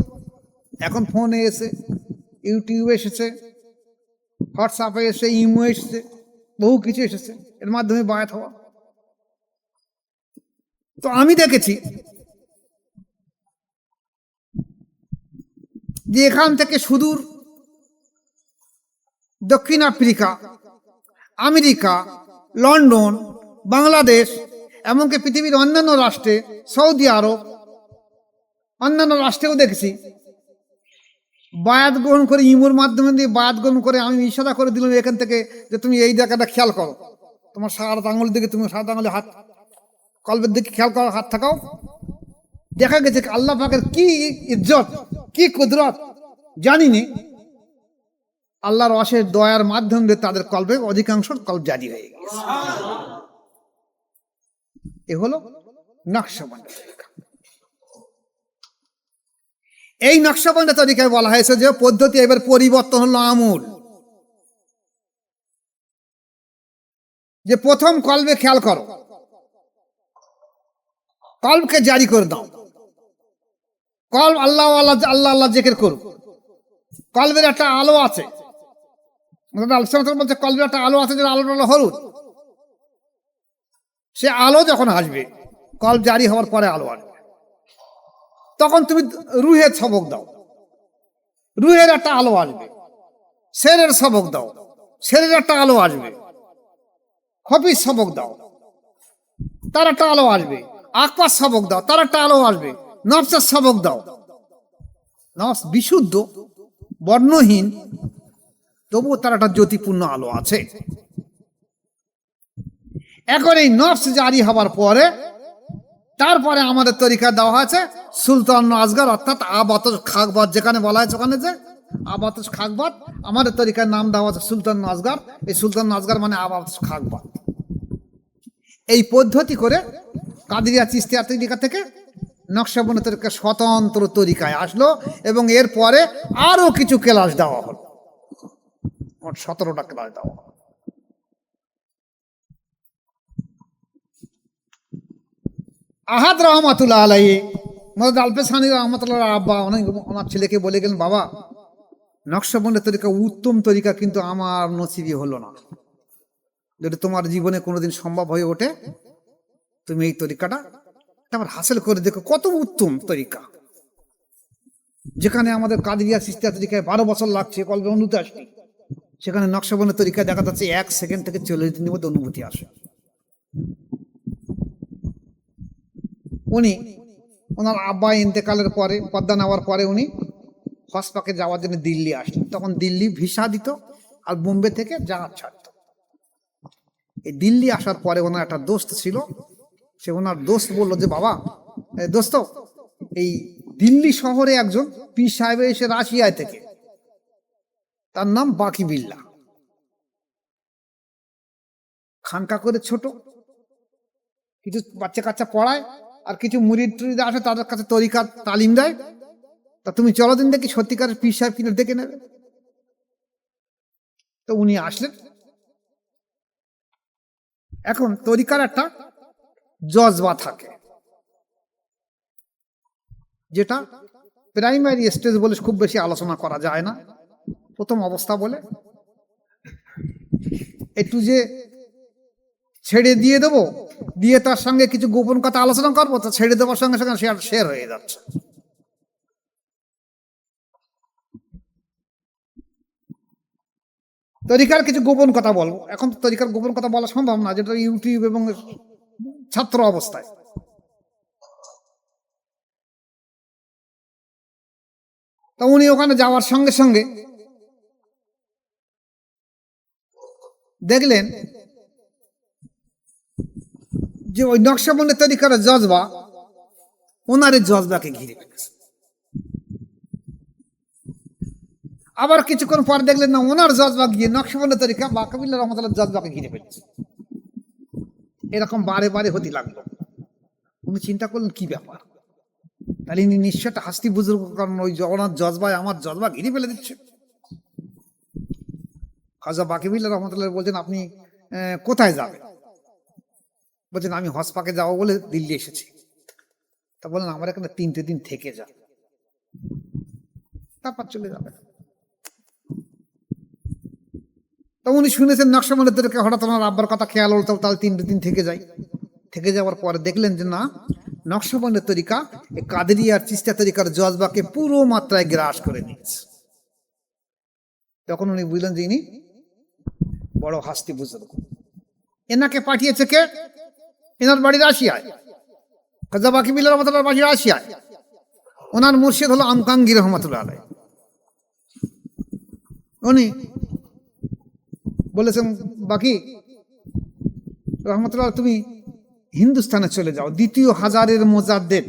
এখন ফোনে এসে, ইউটিউবে এসেছে, হোয়াটসঅ্যাপে এসে, ইমো এসেছে, বহু কিছু এসেছে, এর মাধ্যমে বায়াত হওয়া। তো আমি দেখেছি যে এখান থেকে সুদূর দক্ষিণ আফ্রিকা, আমেরিকা, লন্ডন, বাংলাদেশ, এমনকি পৃথিবীর অন্যান্য রাষ্ট্রে, সৌদি আরব, অন্যান্য রাষ্ট্রেও দেখেছি বায়াত গ্রহণ করে, ইমোর মাধ্যমে দিয়ে বায়াত গ্রহণ করে আমি ইশারা করে দিলাম এখান থেকে যে তুমি এই জায়গাটা খেয়াল করো, তোমার সাত আঙুল দিকে, তুমি সাত আঙুলে হাত, কলবের দিকে খেয়াল করো, হাত থাকাও। দেখা গেছে আল্লাহ পাকের কি ইজ্জত, কি কুদরত জানিনি, আল্লাহর অশেষ দয়ার মাধ্যম দিয়ে তাদের কলবে অধিকাংশ কলব জারি হয়ে গেছে। এ হলো নকশবন্দি তরিকা। এই নকশবন্দি তরিকায় বলা হয়েছে যে পদ্ধতি এবার পরিবর্তন হলো আমূল। যে প্রথম কলবে খেয়াল করো, কলবকে জারি করে দাও, কলব আল্লাহ আল্লাহ আল্লাহ আল্লাহ জিকির করো। কলবের একটা আলো আছে, বলছে কলবের একটা আলো আছে, যে আলোটা হলুদ, সে আলো যখন আসবে, কলব জারি হওয়ার পরে আলো আসবে, তখন তুমি রুহের সবক দাও, রুহের একটা আলো আসবে। শেরের সবক দাও, শেরের একটা আলো আসবে। খফির সবক দাও, তার একটা আলো আসবে। আকবার সবক দাও, তার একটা আলো আসবে। নফসের সবক দাও, নফস বিশুদ্ধ, বর্ণহীন, তবুও তার একটা জ্যোতিপূর্ণ আলো আছে। এখন এই নফস জারি হবার পরে তারপরে আমাদের তরিকা দেওয়া আছে সুলতান আসগার, অর্থাৎ আবাতস খাকবাদ, যেখানে বলা হয়েছে ওখানে যে আবাতস খাকবাদ, আমাদের তরিকার নাম দেওয়া আছে সুলতান আসগার। এই সুলতান আসগার মানে আবাতস খাকবাদ। এই পদ্ধতি করে কাদেরিয়া চিশতিয়া তরিকা থেকে নকশবন্দি তরিকা স্বতন্ত্র তরিকায় আসলো, এবং এরপরে আরো কিছু ক্লাস দেওয়া হলো, মোট 17টা ক্লাস দেওয়া হলো। আহাদ রহমাতুল্লাহ আলাইহি, মদদ আলপেসানি রহমাতুল্লাহ আব্বা ওনার ছেলেকে বলে গেলেন, বাবা নকশবন্দি তরিকা উত্তম তরিকা, কিন্তু আমার নসিবই হলো না। যদি তোমার জীবনে কোনোদিন সম্ভব হয়ে ওঠে, তুমি এই তরিকাটা আবার হাসিল করে দেখো, কত উত্তম তরিকা। যেখানে আমাদের কাদিরিয়া চিশতিয়া তরিকায় 12 বছর লাগছে কলবে অনুভূতি আসতে, সেখানে নকশবন্দের তরিকায় দেখা যাচ্ছে 1 সেকেন্ড থেকে 40 দিনের মধ্যে অনুভূতি আসে। উনি ওনার আব্বা ইন্তেকালের পরে, পদ্মা নেওয়ার পরে উনি হজ পাকে যাওয়ার জন্য দিল্লি আসলেন। তখন দিল্লি ভিসা দিত আর বোম্বে থেকে জাহাজ ছাড়ত। এই দিল্লি আসার পরে ওনার একটা দোস্ত ছিল, সে ওনার দোস্ত বললো যে বাবা দোস্ত, এই দিল্লি শহরে একজন পীর সাহেব এসে রাশিয়ায় থেকে, তার নাম বাকি বিল্লা, খানকা করে ছোট, কিছু বাচ্চা কাচ্চা পড়ায় আর কিছু মুরিদ টুরিদ আসে তাদের কাছে তরিকা তালিম দেয়। তা তুমি চলো দিন দেখি সত্যিকারের পীর সাহেব কিনে দেখে নেবে। তো উনি আসলেন। এখন তরিকার একটা জজবা থাকে, যেটা প্রাইমারি স্টেজ বলে খুব বেশি আলোচনা করা যায় না। প্রথম অবস্থা বলে একটু যে ছেড়ে দিয়ে দেবো, দিয়ে তার সঙ্গে কিছু গোপন কথা আলোচনা করবো, তা ছেড়ে দেওয়ার সঙ্গে সঙ্গে শেয়ার হয়ে যাচ্ছে। তরিকার কিছু গোপন কথা বলবো। এখন তো তরিকার গোপন কথা বলা সম্ভব না, যেটা ইউটিউব এবং ছাত্র অবস্থায়। তা উনি ওখানে যাওয়ার সঙ্গে সঙ্গে দেখলেন যে ওই নকশবন্দের তরিকার জজবা ওনার এই জজবাকে ঘিরে ফেলেছে। আবার কিছুক্ষণ পর দেখলেন না, ওনার জজবা গিয়ে নকশবন্দের তরিকা বাকি বিল্লাহ রহমতুল্লাহ জজবাকে ঘিরে ফেলেছে। এরকম বারে বারে হতে লাগলো। উনি চিন্তা করলেন কি ব্যাপার, তাহলে ইনি নিশ্চয় একটা হাস্তি বুজুর্গ, কারণ ওই ওনার জজবায় আমার জজবা ঘিরে ফেলে দিচ্ছে। খাজা বাকি বিল্লাহ রহমতুল্লাহ বলছেন আপনি কোথায় যাবেন? বলছেন আমি হজ পাকে যাবো বলে দিল্লি এসেছি। তা বললেন আমার এখানে 3টে দিন থেকে যা, তারপর চলে যাবে। তা উনি শুনেছেন নকশবন্দের তরিকা, হঠাৎ ওনার আব্বার কথা খেয়াল হলো, তাহলে 3টে দিন থেকে যাই। থেকে যাওয়ার পরে দেখলেন যে না, নকশবন্দের তরিকা এই কাদেরিয়া আর চিশতিয়া তরিকার জজবাকে পুরো মাত্রায় গ্রাস করে নিয়েছে। তখন উনি বুঝলেন যে ইনি বড় হাস্তি বুজুর্গ। এনাকে পাঠিয়েছে কে? এনার বাড়ি রাশিয়ায়, খাজা বাকি বিল্লাহ রহমতুল্লাহর বাড়ি রাশিয়ায়। ওনার মুর্শিদ হলো আমকাঙ্গি রহমতুল্লাহ আলাইহ। উনি বলেছেন বাকি রহমতুল্লাহ তুমি হিন্দুস্তানে চলে যাও, 2য় হাজারের মুজাদ্দেদ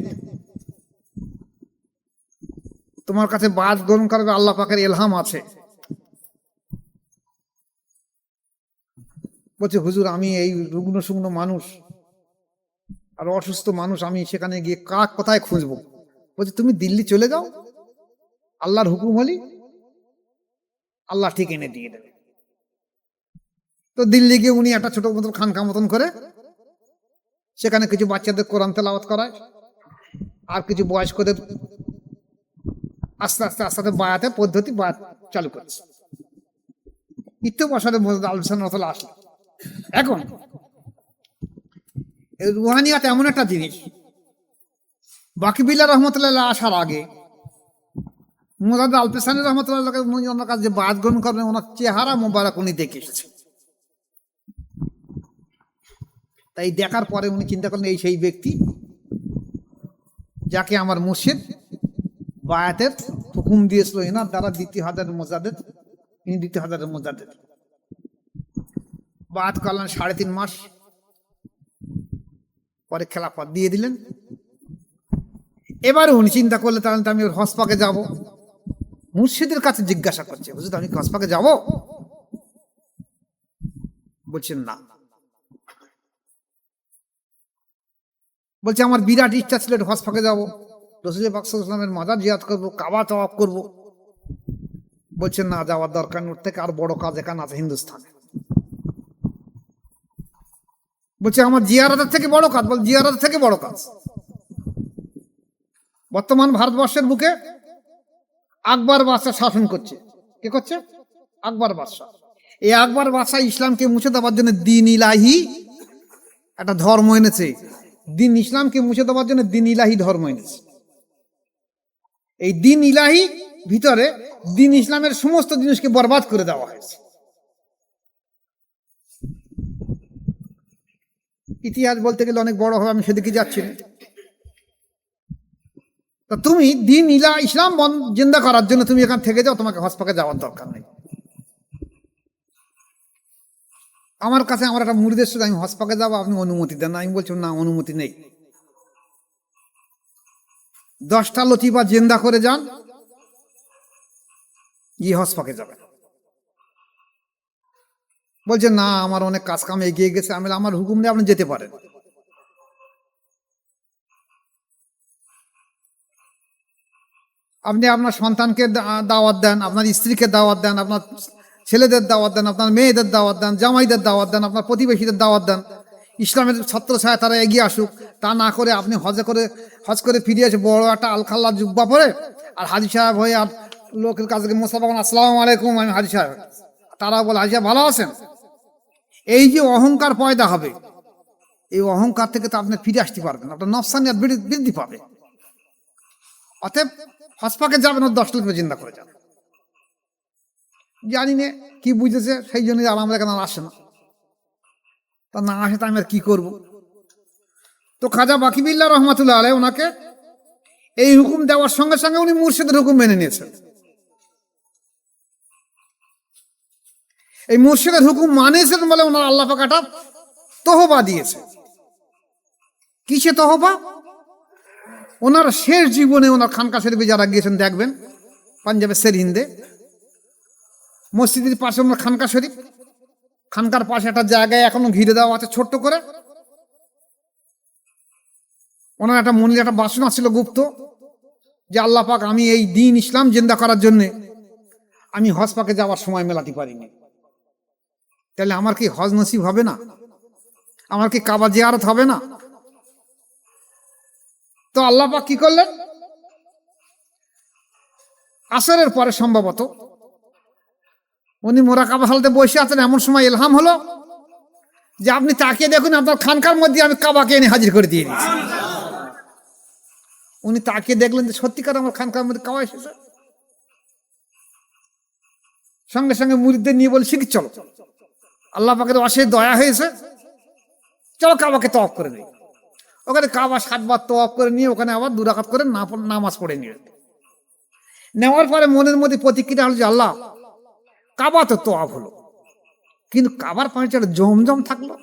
তোমার কাছে বাদ গ্রহণ করবে, আল্লাহ পাকের ইলহাম আছে। বলছে হুজুর আমি এই রুগ্ন শুগ্ন মানুষ আর অসুস্থ মানুষ, আমি সেখানে গিয়ে কোথায় খুঁজবো? বলছে তুমি দিল্লি চলে যাও, আল্লাহর হুকুম হলি আল্লাহ ঠিক এনে দিয়ে দেবে। তো দিল্লি গিয়ে উনি একটা ছোট মতো খানকা মতন করে সেখানে কিছু বাচ্চাদের কোরআন তেলাওয়াত করায়, আর কিছু বয়স্কদের আস্তে আস্তে আস্তে আস্তে বায়াতে পদ্ধতি বায়াত চালু করেছে। ইত্যু বছরের মধ্যে আলোচনা আসলো। এখন রুহানিয়াত এমন একটা জিনিস, বাকি বিল্লাহ রহমতুল্লাহ আসার আগে মুজাদ্দেদ আলপেসানী রহমতুল্লাহ ওনার কাছে যে বায়াত গ্রহণ করবেন, ওনার চেহারা মোবারক উনি দেখে এসেছেন। তাই দেখার পরে উনি চিন্তা করলেন এই সেই ব্যক্তি যাকে আমার মুর্শিদ বায়াতের হুকুম দিয়েছিল, এনার দ্বারা 2য় হাজারের মুজাদ্দেদ, ইনি 2য় হাজারের মুজাদ্দেদ। বায়াত করলেন 3.5 মাস পরে খেলাফত দিয়ে দিলেন। এবারে উনি চিন্তা করলে তাহলে আমি হজ পাকে যাবো। মুর্শিদের কাছে জিজ্ঞাসা করছে হুজুর আমি হজ পাকে যাবো? বলছেন না। বলছে আমার বিরাট ইচ্ছা ছিল হজ পাকে যাবো, রাসূল পাক সাল্লাল্লাহু আলাইহি ওয়াসাল্লামের মাজার জিয়ারত করবো, কাবা তাওয়াফ করবো। বলছেন না, যাওয়ার দরকার নেই, ওর থেকে আর বড় কাজ এখানে আছে হিন্দুস্তানে। বলছে আমার জিয়ারতের থেকে বড় কাজ। বল জিয়ারতের থেকে বড় কাজ বর্তমান ভারতবর্ষের বুকে আকবর বাদশাহ শাসন করছে। কে করছে? আকবর বাদশাহ। এই আকবর বাদশাহ ইসলামকে মুছে দেওয়ার জন্য দিন ইলাহি একটা ধর্ম এনেছে। দিন ইসলামকে মুছে দেওয়ার জন্য দিন ইলাহি ধর্ম এনেছে। এই দিন ইলাহি ভিতরে দিন ইসলামের সমস্ত জিনিসকে বরবাদ করে দেওয়া হয়েছে। ইতিহাস বলতে গেলে অনেক বড় হবে, আমি সেদিকে যাচ্ছি না। তা তুমি দিন ইসলাম জিন্দা করার জন্য তুমি এখান থেকে যাও, তোমাকে হসপাকে যাওয়ার দরকার নেই। আমার কাছে আমার একটা মুরিদের সাথে আমি হসপাকে যাবো, আপনি অনুমতি দেন না। আমি বলছি না, অনুমতি নেই। 10টা লতিফা জিন্দা করে যান, হসপাকে যাবেন। বলছে না, আমার অনেক কাজ কাম এগিয়ে গেছে। আমি আমার হুকুম নিয়ে আপনি যেতে পারেন। আপনি আপনার সন্তানকে দাওয়াত দেন, আপনার স্ত্রীকে দাওয়াত দেন, আপনার ছেলেদের দাওয়াত দেন, আপনার মেয়েদের দাওয়াত দেন, জামাইদের দাওয়াত দেন, আপনার প্রতিবেশীদের দাওয়াত দেন। ইসলামের ছত্র ছায়া তারা এগিয়ে আসুক। তা না করে আপনি হজ করে ফিরে এসে বড় একটা আলখাল্লা জুব্বা পরে আর হাজি সাহেব হয়ে আর লোকের কাছে মোসাফা করেন, আসসালামু আলাইকুম, আমি হাজি সাহেব। তারা বলে, হাজি সাহেব ভালো আছেন? এই যে অহংকার পয়দা হবে, এই অহংকার থেকে তো আপনি ফিরে আসতে পারবেন, আপনার নফসানিয়াত বৃদ্ধি পাবে। অতএব হসপাকে যাবেন, 10টা লতিফা জিন্দা করে যান। জানি না কি বুঝেছে, সেই জন্য আর আমরা এখানে আসে না। তা না আসে তা আমি আর কি করবো? তো খাজা বাকিবিল্লাহ রহমাতুল্লাহ আলাইহি ওনাকে এই হুকুম দেওয়ার সঙ্গে সঙ্গে উনি মুর্শিদের হুকুম মেনে নিয়েছেন। এই মুর্শিদের হুকুম মানেছেন বলে ওনার আল্লাহ পাক একটা তহবা দিয়েছে। কিসে তহবা? ওনার শেষ জীবনে ওনার খানকা শরীফে যারা গিয়েছেন দেখবেন, পাঞ্জাবের সেরহিন্দে মসজিদের পাশে ওনার খানকা শরীফ, খানকার পাশে একটা জায়গায় এখনো ঘিরে দেওয়া আছে ছোট্ট করে। ওনার একটা মনে একটা বাসনা ছিল গুপ্ত, যে আল্লাহ পাক আমি এই দিন ইসলাম জিন্দা করার জন্যে আমি হজ পাকে যাওয়ার সময় মেলাতে পারিনি, তাহলে আমার কি হজ নসিব হবে না? আমার কি কাবা জিয়ারত হবে না? তো আল্লাহ পাক কি করলেন, আসরের পরে সম্ভবত উনি মোরাকাবা হালতে বসে আছেন, এমন সময় ইলহাম হলো যে আপনি তাকিয়ে দেখুন, আপনার খানকার মধ্যে আমি কাবাকে এনে হাজির করে দিয়ে দিয়েছি। উনি তাকিয়ে দেখলেন যে সত্যিকার আমার খানকার মধ্যে কাবা এসেছে। সঙ্গে সঙ্গে মুরিদদের নিয়ে বলে, শিখি চলো, আল্লাহ পাকের অশেষ দয়া হয়েছে, চলো কাবাকে তওয়াফ করে নেই। ওখানে কাবা 7 বার তওয়াফ করে নিয়ে ওখানে আবার 2 রাকাত করে নামাজ পড়ে নিয়ে নেওয়ার পরে মনের মধ্যে প্রতিক্রিয়া হলো যে আল্লাহ, কাবা তো তওয়াফ হলো, কিন্তু কাবার পানিটা জমজম থাকলো,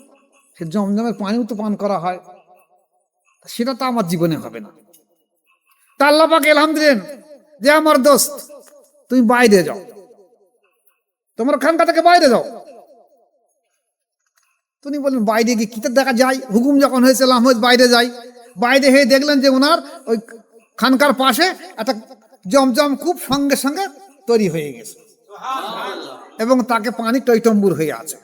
সে জমজমের পানিও তো পান করা হয়, সেটা তো আমার জীবনে হবে না। তা আল্লাহ পাক ইলহাম দিলেন যে আমার দোস্ত, তুমি বাইরে যাও, তোমার খানকা থেকে বাইরে যাও। তিনি বললেন বাইরে গিয়ে কিতাব দেখা যায়, হুকুম যখন হয়েছে বাইরে যাই। বাইরে হয়ে দেখলেন যে ওনার ওই খানকার পাশে একটা জমজম খুব সঙ্গে সঙ্গে তৈরি হয়ে গেছে এবং তাকে পানি টইটম্বুর হয়ে আছে,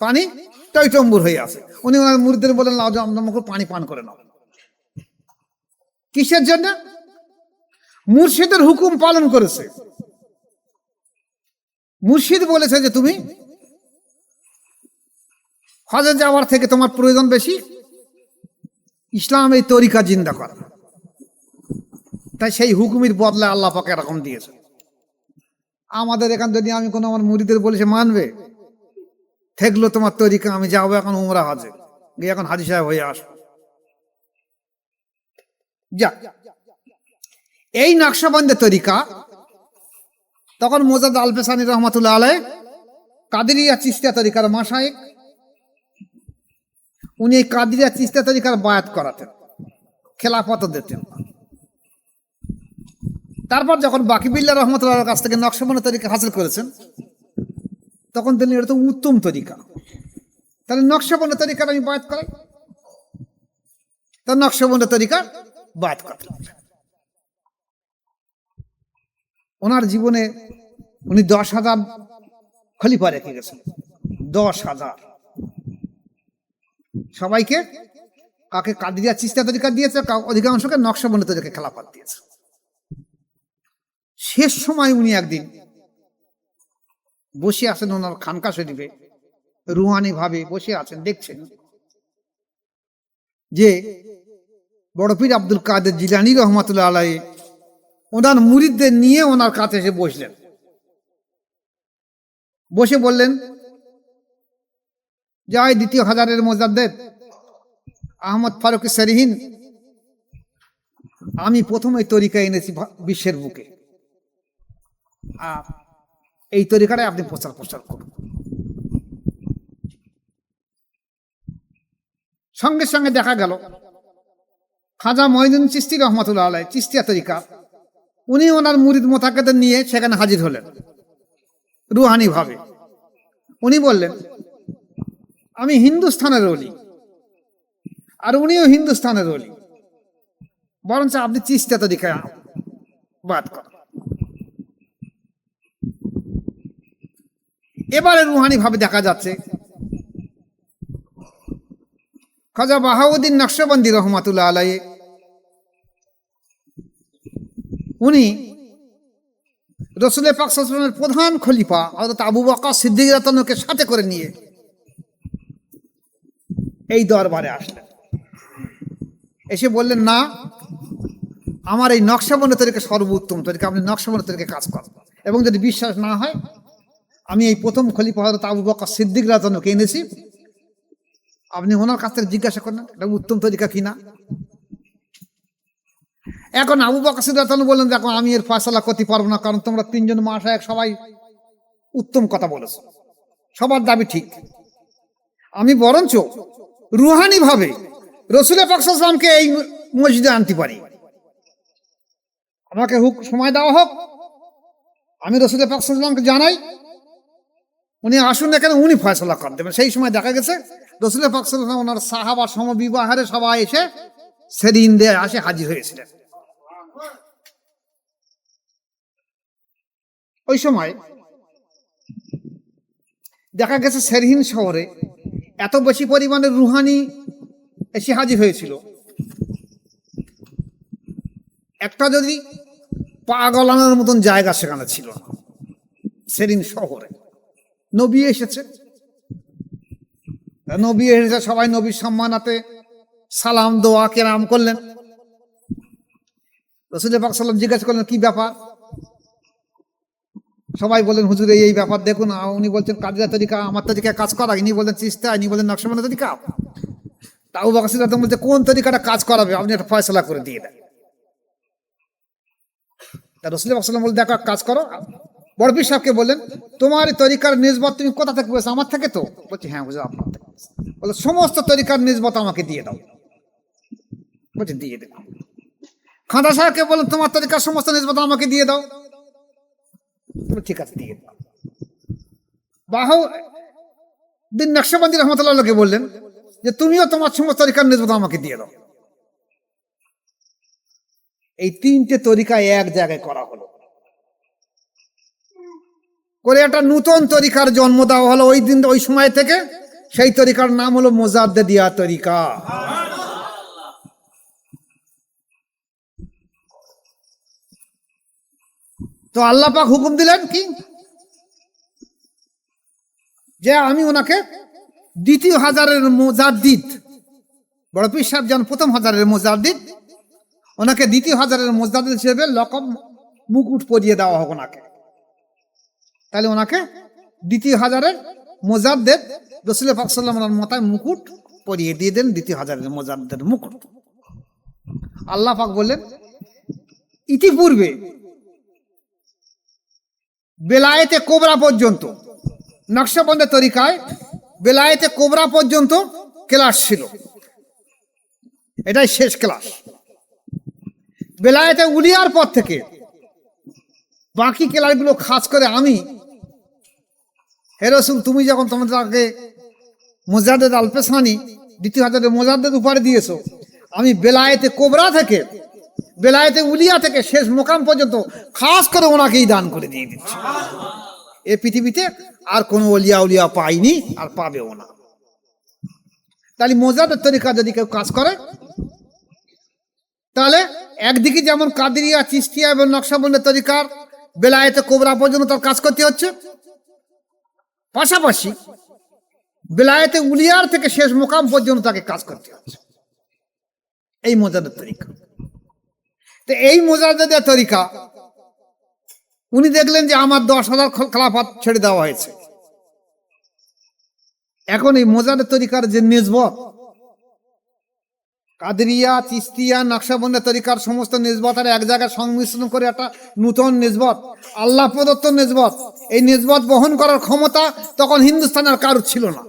পানি টইটম্বুর হয়ে আছে। উনি ওনার মুরিদদের বলেন, লাও জমজম পানি পান করে নাও। কিসের জন্য? মুর্শিদের হুকুম পালন করেছে। মুর্শিদ বলেছে যে তুমি হজে যাওয়ার থেকে তোমার প্রয়োজন বেশি ইসলাম এই তরিকা জিন্দা করা। তাই সেই হুকুমের বদলে আল্লাহ পাক এরকম দিয়েছে। আমাদের এখান যদি আমি কোনো আমার মুরিদের বলে সে মানবে, থাকলো তোমার তরিকা, আমি যাবো এখন উমরা হজে গিয়ে এখন হাজি সাহেব হয়ে আসবো। যা এই নকশবন্দের তরিকা তখন মোজাদ আল পেসানি রহমাতুল্লাহ আলাইহি কাদেরিয়া চিশতিয়া তরিকার মাশায়েখ, উনি এই কাদেরিয়া চিশতিয়া তরিকার বায়াত করাতেন, খেলাফত দিতেন। তারপর যখন বাকিবিল্লাহ রহমাতুল্লাহর কাছ থেকে নকশবন্দের তরিকা হাসিল করেছেন, তখন তিনি এটা তো উত্তম তরিকা, তাহলে নকশবন্দের তরিকার আমি বায়াত করাই। তার নকশবন্দের তরিকা বায়াত করতেন। ওনার জীবনে উনি 10,000 খলিফা রেখে গেছেন, 10,000। সবাইকে কাকে কাদেরিয়া চিশতিয়া তরিকা দিয়েছে, অধিকাংশকে নকশবন্দের তরিকা খেলাফত দিয়েছে। শেষ সময় উনি একদিন বসে আছেন ওনার খানকা শরীফে, রুহানি ভাবে বসে আছেন, দেখছেন যে বড় পীর আব্দুল কাদের জিলানী রহমাতুল্লাহ আলাইহি ওনার মুরিদদের নিয়ে ওনার কাছে এসে বসলেন। বসে বললেন, জয় দ্বিতীয় হাজারের মুজাদ্দেদ আহমদ ফারুক সরিহিন, আমি প্রথম এই তরিকা এনেছি বিশ্বের বুকে, আর এই তরিকাটাই আপনি প্রচার করুন। সঙ্গে সঙ্গে দেখা গেল খাজা মঈনুদ্দিন চিশতি রহমাতুল্লাহ আলাইহি, চিশতিয়া তরিকা, উনি ওনার মুরিদ মোতাকেদের নিয়ে সেখানে হাজির হলেন রুহানি ভাবে। উনি বললেন, আমি হিন্দুস্থানের ওলি, আর উনিও হিন্দুস্থানের ওলি, বরঞ্চ আপনি চিশতিয়া তরিকায় বাদ করেন। এবারে রুহানি ভাবে দেখা যাচ্ছে খাজা বাহাউদ্দিন নকশবন্দি রহমাতুল্লাহ আলাইহি উনি রাসূল পাক সাল্লাল্লাহু আলাইহি ওয়াসাল্লামের প্রধান খলিফা হযরত আবু বকর সিদ্দিক রাদিয়াল্লাহু আনহুকে সাথে করে নিয়ে এই দরবারে আসলেন। এসে বললেন, না, আমার এই নকশবন্দি তরিকা সর্বোত্তম তরিকা, আপনি নকশবন্দি তরিকায় কাজ করেন, এবং যদি বিশ্বাস না হয় আমি এই প্রথম খলিফা হযরত আবু বকর সিদ্দিক রাদিয়াল্লাহু আনহুকে এনেছি, আপনি ওনার কাছ থেকে জিজ্ঞাসা করেন এটা উত্তম তরিকা কিনা। এখন আবু বকর সিদ্দিক রাদিয়াল্লাহু আনহু বললেন, দেখো আমি এর ফয়সালা করতে পারবো না, কারণ তোমরা তিনজন মাশায়েখ সবাই উত্তম কথা বলেছো, সবার দাবি ঠিক, আমি বরঞ্চ রুহানি ভাবে রাসূল পাক সাল্লাল্লাহু আলাইহি ওয়াসাল্লামকে এই মসজিদে আনতে পারি, আমাকে সময় দেওয়া হোক, আমি রাসূল পাক সাল্লাল্লাহু আলাইহি ওয়াসাল্লামকে জানাই, উনি আসুন এখানে, উনি ফয়সালা করে দেবেন। সেই সময় দেখা গেছে রাসূল পাক সাল্লাল্লাহু আলাইহি ওয়াসাল্লাম ওনার সাহাবা সমবিবাহারে সবাই এসে সেদিন দিয়ে আসে হাজির হয়েছিলেন। ওই সময় দেখা গেছে সেরহিন শহরে এত বেশি পরিমাণে রুহানি এসে হাজির হয়েছিল, একটা যদি পা গলানোর মতন জায়গা সেখানে ছিল না। সেরহিন শহরে নবী এসেছে, সবাই নবীর সম্মানাতে সালাম দোয়া কেরাম করলেন। রাসূল পাক সাল্লাল্লাহু আলাইহি ওয়াসাল্লাম জিজ্ঞাসা করলেন, কি ব্যাপার? সবাই বলেন, হুজুর এই ব্যাপার দেখুন। উনি বলছেন কাদিয়া তরিকা, আমার তরিকায় কাজ করা, ইনি বলেন চিশতিয়া, ইনি বলেন নকশবন্দি তরিকা। আবু বকর সিদ্দিক রাদিয়াল্লাহু আনহু বলতে, কোন তরিকাটা কাজ করাবে আপনি একটা ফয়সালা করে দিয়ে দেন। রাসূল পাক সাল্লাল্লাহু আলাইহি ওয়াসাল্লাম বললেন, দেখো কাজ করো। বড় পীর সাহেবকে বললেন, তোমার তরিকার নিসবত তুমি কোথা থেকে পেয়েছো? আমার থেকে তো? বলছি, হ্যাঁ হুজুর আপনার থেকে। বলে, সমস্ত তরিকার নিসবত আমাকে দিয়ে দাও। বলছি, দিয়ে দেব। খাজা সাহেবকে বললেন, তোমার তরিকার সমস্ত নিসবত আমাকে দিয়ে দাও। ঠিক আছে, দিয়ে দাও। বাহাউদ্দিন নকশবন্দি রহমাতুল্লাহ আলাইহি বললেন যে তুমিও তোমার সমস্ত তরিকার নিসবত আমাকে দিয়ে দাও। এই তিনটে তরিকা এক জায়গায় করা হলো, করে একটা নতুন তরিকার জন্ম দেওয়া হলো। ওই দিন ওই সময় থেকে সেই তরিকার নাম হলো মুজাদ্দেদিয়া তরিকা। তো আল্লাহ পাক হুকুম দিলেন কি, যে আমি ওনাকে দ্বিতীয় হাজারের মুজাদ্দিদ, বড় পীর সাহেব যেন প্রথম হাজারের মুজাদ্দিদ, ওনাকে দ্বিতীয় হাজারের মুজাদ্দিদ হিসেবে লকব মুকুট পরিয়ে দেওয়া হোক ওনাকে। তাহলে ওনাকে দ্বিতীয় হাজারের মুজাদ্দিদ রাসূল পাক সাল্লাল্লাহু আলাইহি ওয়াসাল্লামের মাথায় মুকুট পরিয়ে দিয়ে দেন, দ্বিতীয় হাজারের মুজাদ্দিদের মুকুট। আল্লাহ পাক বললেন, ইতিপূর্বে বেলায়েতে কোবরা পর্যন্ত নকশবন্দি তরিকায় বেলায়েতে কোবরা পর্যন্ত ক্লাস ছিল, এটাই শেষ ক্লাস। বেলায়েতে উলিয়ার পর থেকে বাকি ক্লাসগুলো খাস করে আমি, হে রাসূল, তুমি যখন তোমাদেরকে মুজাদ্দেদ আল পেশানি দ্বিতীয় হাজারের মুজাদ্দেদ উপহার দিয়েছো, আমি বেলায়েতে কোবরা থেকে বেলায়েতে উলিয়া থেকে শেষ মোকাম পর্যন্ত খাস করে ওনাকেই দান করে দিয়ে দিচ্ছি। এ পৃথিবীতে আর কোনো উলিয়া পাইনি, আর পাবেও না। তাহলে মুজাদ্দেদ তরিকা যদি কেউ কাজ করে, তাহলে একদিকে যেমন কাদেরিয়া, চিশতিয়া এবং নকশবন্দি তরিকার বেলায়েতে কোবরা পর্যন্ত তার কাজ করতে হচ্ছে, পাশাপাশি বেলায়েতে উলিয়ার থেকে শেষ মোকাম পর্যন্ত তাকে কাজ করতে হচ্ছে। এই মোজাদের তরিকা। তো এই মোজাদের তরিকা উনি দেখলেন যে আমার 10,000 খেলাফত ছেড়ে দেওয়া হয়েছে। এখন এই মোজাদের তরিকার যে নিসবত, কাদরিয়া, চিস্তিয়া, নকশবন্দের তরিকার সমস্ত নিসবত আর এক জায়গায় সংমিশ্রণ করে একটা নূতন নিসবত, আল্লাহ প্রদত্ত নিসবত, এই নিসবত বহন করার ক্ষমতা তখন হিন্দুস্তানের কারোর ছিল না।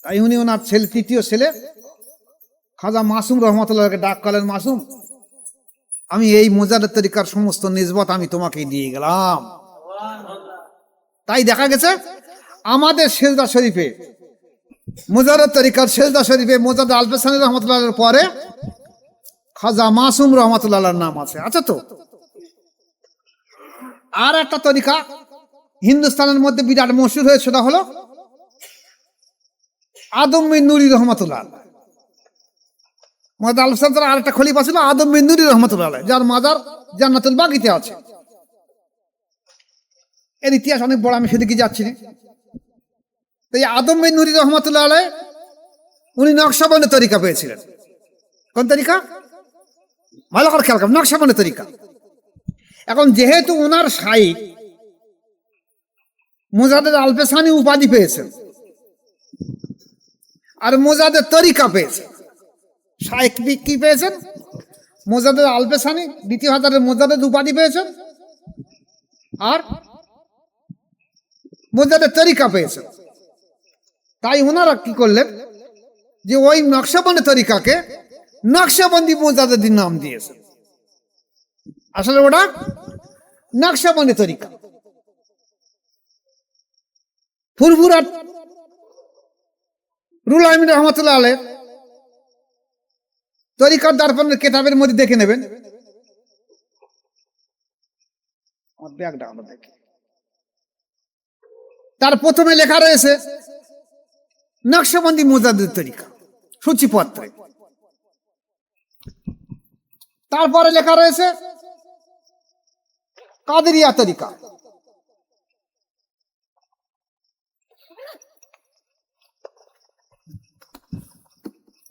তাই উনি ওনার ছেলে, তৃতীয় ছেলে খাজা মাসুম রহমতুল্লাহকে ডাক করলেন, মাসুম, আমি এই মোজাদের তরিকার সমস্ত নিসবত আমি তোমাকে দিয়ে গেলাম। তাই দেখা গেছে আমাদের সেজদা শরীফে, মোজাদের তরিকার সেজদা শরীফে মোজাদ আলফেসানি রহমতুল্লাহের পরে খাজা মাসুম রহমতুল্লাহর নাম আছে। আচ্ছা, তো আর একটা তরিকা হিন্দুস্তানের মধ্যে বিরাট মশহুর হয়েছে, সেটা হলো আদম বিন নুরি রহমতুল্লাহ। মোজাদ আলফেসানির আর একটা খলিফা ছিল আদম বিন নুরি রহমতুল্লাহ, যার মাজার জান্নাতুল বাগীতে আছে। এর ইতিহাস অনেক বড়, আমি সেদিকে যাচ্ছি না। এই আদম বিন নুরি রহমতুল্লাহ আলাই উনি নকশবন্দের তরিকা পেয়েছিলেন। কোন তরিকা? ভালো করে খেয়াল করবেন, নকশবন্দের তরিকা। এখন যেহেতু ওনার শাইখ মোজাদের আলফেসানি উপাধি পেয়েছেন আর মোজাদের তরিকা পেয়েছেন, শাইখ কি পেয়েছেন? মোজাদের আলফেসানি, দ্বিতীয় হাজারের মোজাদের উপাধি পেয়েছেন আর মোজাদের তরিকা পেয়েছেন। তাই ওনারা কি করলেন যে ওই নকশবন্দের তরিকাকে নকশবন্দি মোজাদের নাম দিয়েছে। আসলে ওটা নকশবন্দি তরিকা। ফুরফুরাত রুহুল আমিন রহমতুল্লাহ আলাইহ তরিকার দর্পণের কিতাবের মধ্যে দেখে নেবেন, আমার ব্যাগটা আমরা দেখি, তার প্রথমে লেখা রয়েছে নকশবন্দি মোজাদের তরিকা সূচিপত্রে। তারপরে লেখা রয়েছে কাদেরিয়া তরিকা,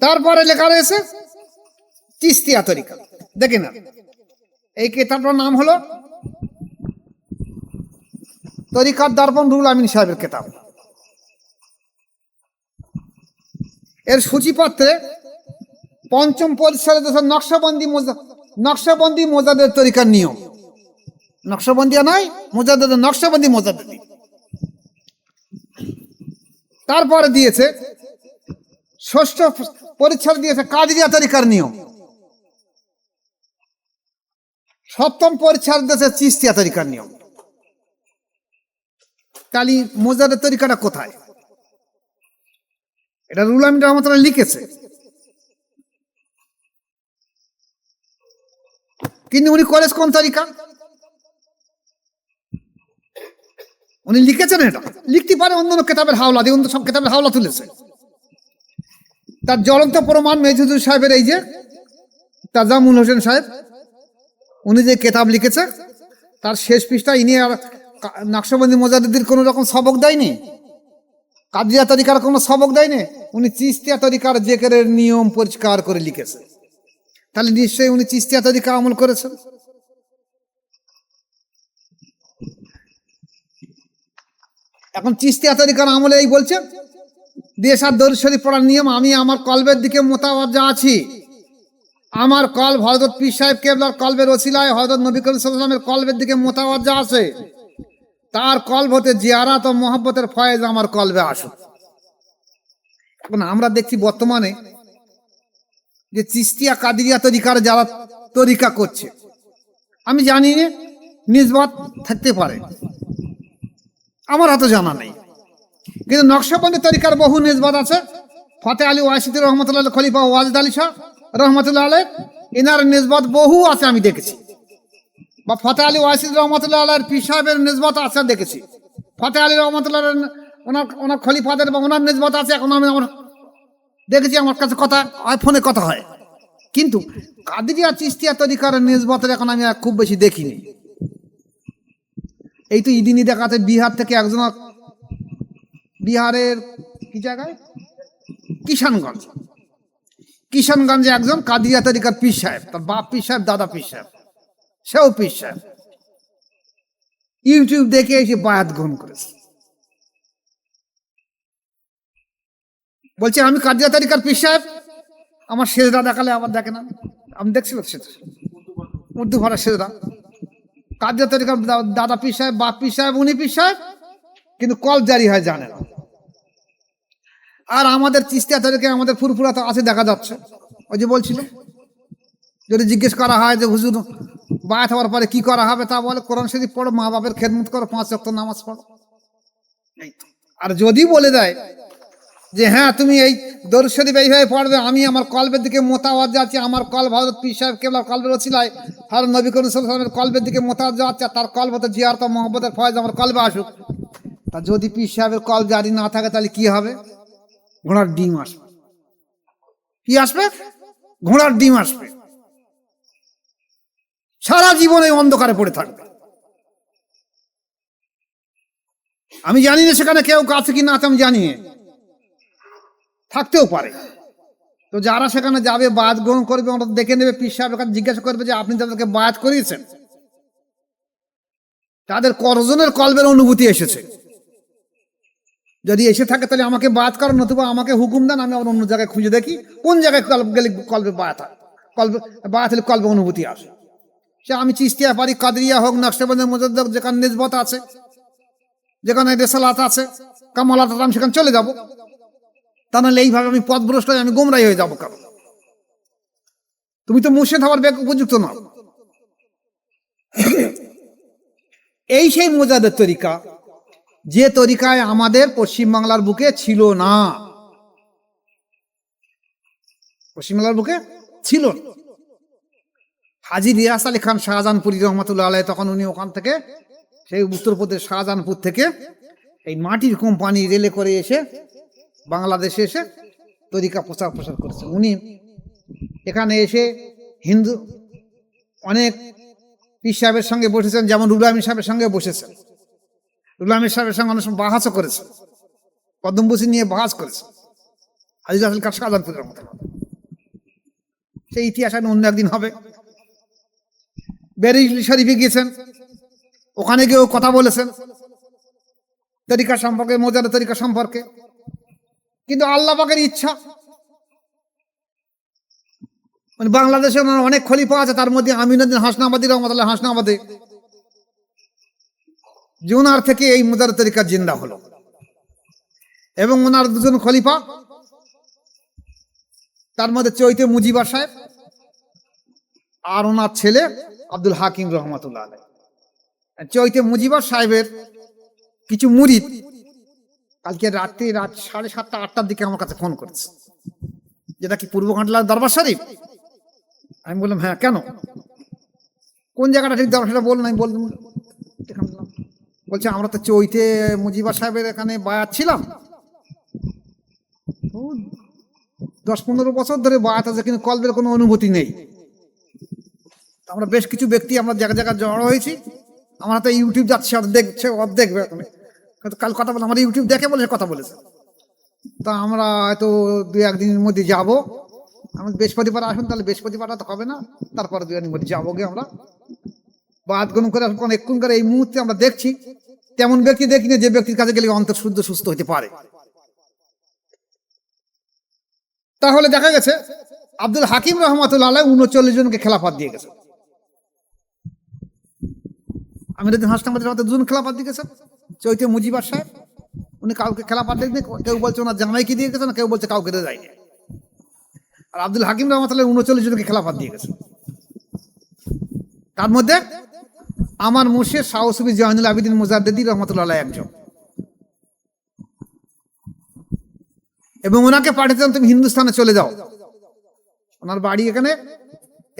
তারপরে লেখা রয়েছে চিস্তিয়া তরিকা। দেখে না, এই কিতাবটার নাম হলো তরিকার দর্পণ রুহুল আমিন সাহেবের কিতাব। এর সূচিপত্রে পঞ্চম পরিচ্ছেদে নকশবন্দি মোজাদের তরিকার নিয়ম, নকশবন্দিয়া নয়, মোজাদের নকশবন্দি মোজাদের। তারপরে দিয়েছে ষষ্ঠ পরিচ্ছেদ দিয়েছে কাদেরিয়া তরিকার নিয়ম, সপ্তম পরিচ্ছেদ দিয়েছে চিস্তিয়া তরিকার নিয়ম। তাহলে মোজাদের তরিকাটা কোথায়? এটা রুহুল আমিন রহমতুল্লাহ লিখেছে, কিন্তু উনি করেছ কোন তরিকা? উনি লিখেছেন, এটা লিখতে পারে অন্য কিতাবের হাওলা দিয়ে, অন্য সব কিতাবের হাওলা তুলেছে। তার জ্বলন্ত প্রমাণ মেজুদুর সাহেবের এই যে তাজামুল হোসেন সাহেব, উনি যে কিতাব লিখেছে তার শেষ পৃষ্ঠা ইনি আর নকশবন্দি মোজাদ্দিদের কোনো রকম সবক দেয়নি, কাদেরিয়া তরিকার কোনো সবক দেয়নি, উনি চিস্তিয়া তরিকার জিকিরের নিয়ম পরিষ্কার করে লিখেছে। তাহলে নিশ্চয়ই উনি চিস্তিয়া তরিকা আমল করেছেন। এখন চিস্তিয়া তরিকার আমলে এই বলছে দেশার দরুদ শরীফ পড়ার নিয়ম, আমি আমার কলবের দিকে মোতাওয়াজ্জা আছি, আমার কলব হযরত পীর সাহেব কেবলার কলবের ওসিলায় হযরত নবী করিম সাল্লাল্লাহু আলাইহি ওয়াসাল্লামের কলবের দিকে মোতাওয়াজ্জা আছে, তার কলব হতে জিয়ারাত ও মহব্বতের ফয়েজ আমার কলবে আসুক। এখন আমরা দেখছি বর্তমানে যে চিস্তিয়া কাদেরিয়া তরিকার যারা তরিকা করছে, আমি জানি না নিসবত থাকতে পারে, আমার হাতে জানা নেই, কিন্তু নকশবন্দি তরিকার বহু নিসবত আছে। ফতে আলী ওয়াসিদি রহমতুল্লাহ, খলিফা ওয়াজিদ আলী শাহ রহমতুল্লাহ আলাইহ, এনার নিসবত বহু আছে আমি দেখেছি। বা ফতে আলী ওয়াসিদি রহমতুল্লাহ আলাইহির পীর সাহেবের নিসবত আছে দেখেছি। ফতে আলী রহমতুল্লাহ ওনার খলিফাদের বা ওনার নিসবত আছে, এখন আমি আমার দেখেছি, আমার কাছে কথা হয়, ফোনে কথা হয়। কিন্তু কাদেরিয়া চিশতিয়া তরিকার নিসবতের এখন আমি আর খুব বেশি দেখিনি। এই তো ইদিনি দেখাতে বিহার থেকে একজন, বিহারের কি জায়গায়, কিষানগঞ্জে একজন কাদিয়া তরিকার পীর সাহেব, তার বাপ পীর সাহেব, দাদা পীর সাহেব, সেও পীর সাহেব, ইউটিউব দেখে এসে বায়াত গ্রহণ করেছে। বলছে আমি কাদিয়া তরিকার পীর সাহেব, আমার সেজদা দেখালে আবার দেখে না। আমি দেখছি সেটা উর্দু ভাড়া সেজদা। কাদিয়া তরিকার দাদা পীর সাহেব, বাপ পীর সাহেব, উনি পীর সাহেব, কিন্তু কল জারি হয় জানে না। আর আমাদের চিশতিয়া তরিকা আমাদের ফুরফুরা তো আছে, দেখা যাচ্ছে। ওই যে বলছিল, যদি জিজ্ঞেস করা হয় যে হুজুর বায়াত হওয়ার পরে কি করা হবে, তা বলে কোরআন শরীফ পড়ো, মা বাপের খেদমত করো, 5 ওয়াক্ত নামাজ পড়ো। আর যদি বলে দেয় যে হ্যাঁ তুমি এই দরুদ শরীফ এইভাবে পড়বে, আমি আমার কলবের দিকে মোতাওয়াজ যাচ্ছি, আমার কলব হযরত পীর সাহেব কেবলার কলবের ওসিলায় হযরত নবী করিম সাল্লাল্লাহু আলাইহি ওয়াসাল্লামের কলবের দিকে মোতাওয়াজ যাচ্ছে, তার কলব হতে জিয়ারত ও মুহাব্বতের ফয়েজ আমার কলবে আসুক। তা যদি পীর সাহেবের কলব জারি না থাকে তাহলে কি হবে? ঘোড়ার ডিম আসবে। কি আসবে? ঘোড়ার ডিম আসবে। সারা জীবনে অন্ধকারে পড়ে থাকবে। আমি জানি না সেখানে কেউ আছে কি না আছে, আমি জানি না, থাকতেও পারে। তো যারা সেখানে যাবে, বায়াত গ্রহণ করবে, ওরা দেখে নেবে, পীর সাহেবের কাছে জিজ্ঞাসা করবে যে আপনি যাদেরকে বায়াত করিয়েছেন তাদের কতজনের কলবের অনুভূতি এসেছে। যদি এসে থাকে তাহলে আমাকে বায়াত করেন, নতুবা আমাকে হুকুম দেন, আমি আবার অন্য জায়গায় খুঁজে দেখি কোন জায়গায় গেলে কলবে বায়াত হয়, বায়াত হলে কলবে অনুভূতি আসে। সে আমি চিশতিয়া পারি, কাদেরিয়া হোক, নকশবন্দি, মুজাদ্দিদ, যেখানে নিসবত আছে, যেখানে রেসালাত আছে, কামালাত আছে, আমি সেখানে চলে যাব। তা নাহলে এইভাবে আমি পথভ্রষ্ট হয়ে আমি গোমরাই হয়ে যাবো। কারণ তুমি তো মুর্শিদ হওয়ার উপযুক্ত না। এই সেই মুজাদ্দিদ তরিকা, যে তরিকায় আমাদের পশ্চিমবাংলার বুকে ছিল না, পশ্চিমবাংলার বুকে ছিল না। হাজী রিয়াস আলী খান শাহজাহানপুরী রহমতুল্লাহ আলাইহি, তখন উনি ওখান থেকে, সেই উত্তরপ্রদেশ শাহজাহানপুর থেকে এই মাটির কোম্পানি রেলে করে এসে বাংলাদেশে এসে তরিকা প্রচার করেছেন। উনি এখানে এসে হিন্দু অনেক পীর সাহেবের সঙ্গে বসেছেন, যেমন রুহুল আমিন সাহেবের সঙ্গে বসেছেন। রুহুল আমিন সাহেবের সঙ্গে অনেক সময় বাহাসও করেছেন, কদমবুসি নিয়ে বাহাস করেছেন হাজী রিয়াস আলী খান শাহজাহানপুর রহমতুল্লাহ। সেই ইতিহাস অন্য একদিন হবে। বেরেলি শরীফে গিয়েছেন, ওখানে গিয়েও কথা বলেছেন তরিকা সম্পর্কে, মুজাদ্দিদ তরিকা সম্পর্কে। কিন্তু আল্লাহ পাকের ইচ্ছা, মানে বাংলাদেশে ওনার অনেক খলিফা আছে, তার মধ্যে আমিনুদ্দিন হাসনাবাদী রহমতুল্লাহ হাসনাবাদী, যে ওনার থেকে এই মুজাদ্দিদ তরিকা জিন্দা হলো। এবং ওনার দুজন খলিফা, তার মধ্যে চৈতে মুজিবা সাহেব আর ওনার ছেলে আব্দুল হাকিম রহমতুল্লাহ আলাইহি। চৈতে মুজিবা সাহেবের কিছু মুরিদ কালকে রাত্রি 7:30 8টার দিকে আমার কাছে ফোন করেছে, যেটা কি পূর্ব ঘাটলার দরবার শরীফ? আমি বললাম হ্যাঁ, কেন, কোন জায়গাটা ঠিক দরবার, সেটা বলুন। আমি বললাম, বলছে আমরা তো চৈতে মুজিবা সাহেবের এখানে বায়াত ছিলাম, 10-15 বছর ধরে বায়াত আছে, কিন্তু কলবের কোনো অনুভূতি নেই। আমরা বেশ কিছু ব্যক্তি আমরা জায়গা জায়গায় জড়ো হয়েছি, আমার হাতে ইউটিউব যাচ্ছে, দেখছে, দেখবে এখন। কাল কথা বলে আমার ইউটিউব দেখে বলে কথা বলেছে। তা আমরা হয়তো 2-1 দিনের মধ্যে যাব। আমি বৃহস্পতিবার আসুন, তাহলে বৃহস্পতিবারটা তো হবে না, তারপরে 2 দিনের মধ্যে যাবো গিয়ে আমরা বায়াত গ্রহণ করে আসবো। কারণ এক্ষুনকার এই মুহূর্তে আমরা দেখছি তেমন ব্যক্তি দেখি না যে ব্যক্তির কাছে গেলে অন্তর শুদ্ধ সুস্থ হতে পারে। তাহলে দেখা গেছে আব্দুল হাকিম রহমতুল্লাহ আলাইহি 39 জনকে খেলাফত দিয়ে গেছে। আমিনুদ্দিন হাসনাবাদী রহমতুল্লাহ 2 জন খেলাফত দিয়ে গেছেন। চৈতে মুজিবা সাহেব উনি কাউকে খেলাফত দেননি, কেউ বলছে ওনার জামাইকে দিয়ে গেছেন, কেউ বলছে কাউকে দিয়ে যায়নি। আর আব্দুল হাকিম রহমতুল্লাহ 39 জনকে খেলাফত দিয়ে গেছে। তার মধ্যে আমার মুর্শিদ শাহ সুফি জয়নুল আবেদিন মুজাদ্দিদি রহমতুল্লাহ আলাইহি একজন। এবং ওনাকে পাঠিয়েছেন তুমি হিন্দুস্তানে চলে যাও, ওনার বাড়ি এখানে,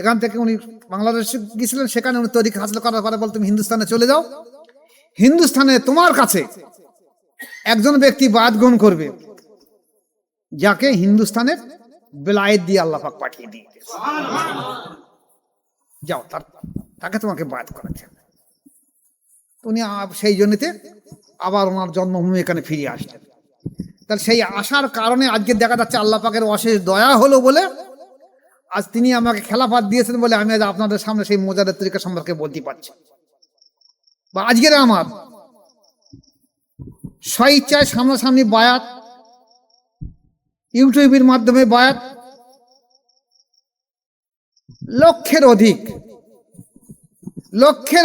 এখান থেকে উনি বাংলাদেশে গিয়েছিলেন, সেখানে উনি তরিকা হাসিল করার পরে বল তুমি হিন্দুস্তানে চলে যাও, হিন্দুস্তানে তোমার কাছে একজন ব্যক্তি বায়াত গ্রহণ করবে যাকে হিন্দুস্তানের বেলায়েত দিয়ে আল্লাহ পাক পাঠিয়ে দিয়ে যাও তাকে তোমাকে বায়াত করাচ্ছে। উনি সেই জন্যতে আবার ওনার জন্মভূমি এখানে ফিরে আসলেন। তাহলে সেই আসার কারণে আজকে দেখা যাচ্ছে আল্লাহ পাকের অশেষ দয়া হলো বলে আজ তিনি আমাকে খেলাফত দিয়েছেন বলে আমি আজ আপনাদের সামনে সেই মোজাদের তরিকা সম্পর্কে বলতে পারছি। বা আজকের আমার স্বইচ্ছায় সামনাসামনি বায়াত, ইউটিউবের মাধ্যমে বায়াত, লক্ষের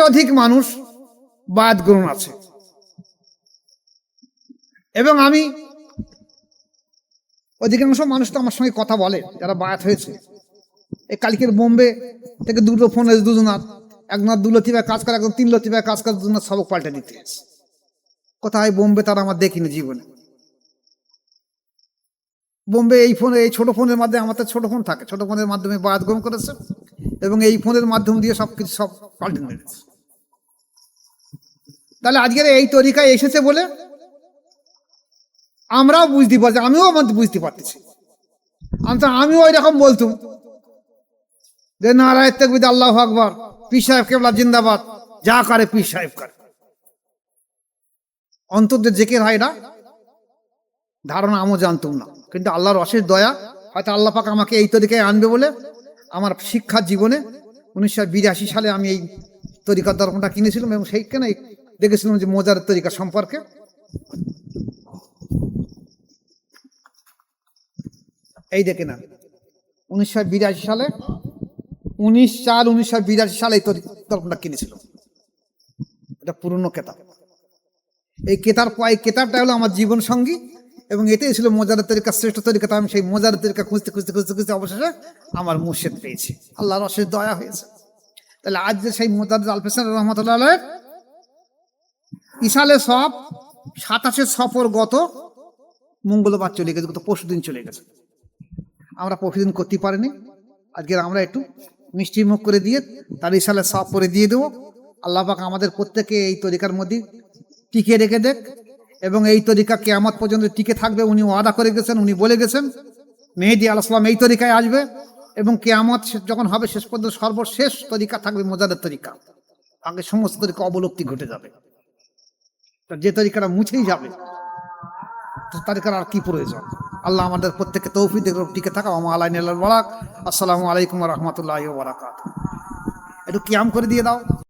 অধিক মানুষ বায়াত গ্রহণ আছে। এবং আমি অধিকাংশ মানুষ তো আমার সঙ্গে কথা বলে যারা বায়াত হয়েছে। এই কালকের বোম্বে থেকে দুটো ফোন এসে দুজনার, একজনের 2 লতিফায় কাজ করে, একজন 3 লতিফায় কাজ করে, দুজনের সবক পাল্টে দিতে এসে। কোথায় বোম্বে তারা আমার দেখিনি জীবনে। বোম্বে এই ছোট ফোনের মাধ্যমে, আমাদের ছোট ফোন থাকে, ছোট ফোনের মাধ্যমে বায়াত গ্রহণ করেছে এবং এই ফোনের মাধ্যম দিয়ে সবকিছু সব পাল্টে মেরেছে। তাহলে আজকের এই তরিকায় এসেছে বলে আমরাও বুঝতে পারছি, আমিও বুঝতে পারতেছি। আমিও ওই রকম বলতুম যে নারায়ে তাকবীর, আল্লাহু আকবার, পীর সাহেব কেবলা জিন্দাবাদ, যা করে পীর সাহেব করে। অন্তর যে জিকির হয় না ধারণা আমিও জানতুম না, কিন্তু আল্লাহর অশেষ দয়া, হয়তো আল্লাহ পাক আমাকে এই তরিকায় আনবে বলে আমার শিক্ষার জীবনে 1982 সালে আমি এই তরিকার দর্পণটা কিনেছিলাম এবং সেইখানে দেখেছিলাম যে মোজার তরিকা সম্পর্কে। এই দেখে না 1982 সালে 1982 সালে এই তর্পণটা কিনেছিলাম। এটা পুরনো কেতাব। এই কেতাবটা হলো আমার জীবন সঙ্গী এবং এটাই ছিল মোজার তরিকা, শ্রেষ্ঠ তরিকা। আমি সেই মোজার তরিকা খুঁজতে খুঁজতে খুঁজতে খুঁজতে অবশেষে আমার মুর্শিদ পেয়েছি। আল্লাহর অশেষ দয়া হয়েছে। তাহলে আজ যে সেই মোজার আলফেসান রহমতুল্লাহ ইসালে সব 27 সফর গত মঙ্গলবার চলে গেছে, গত পরশুদিন চলে গেছে। আমরা পরশুদিন করতে পারিনি। আজকে আমরা একটু মিষ্টি মুখ করে দিয়ে তার ইসালে সব করে দিয়ে দেবো। আল্লাহ পাক আমাদের প্রত্যেকে এই তরিকার মধ্যে টিকে রেখে দেখ এবং এই তরিকা কিয়ামত পর্যন্ত টিকে থাকবে। উনি ওয়াদা করে গেছেন, উনি বলে গেছেন মেহেদী আলাইহিস সালাম এই তরিকায় আসবে এবং কিয়ামত যখন হবে শেষ পর্যন্ত সর্বশেষ তরিকা থাকবে মোজাদের তরিকা। আগে সমস্ত তরিকা অবলুপ্তি ঘটে যাবে। যে তরিকাটা মুছেই যাবে তরিকার আর কি প্রয়োজন। আল্লাহ আমাদের প্রত্যেককে তৌফিক দিয়ে টিকে থাকা। আসসালামু আলাইকুম ওয়া রাহমাতুল্লাহি ওয়া বারাকাতুহু। একটু কিয়াম করে দিয়ে দাও।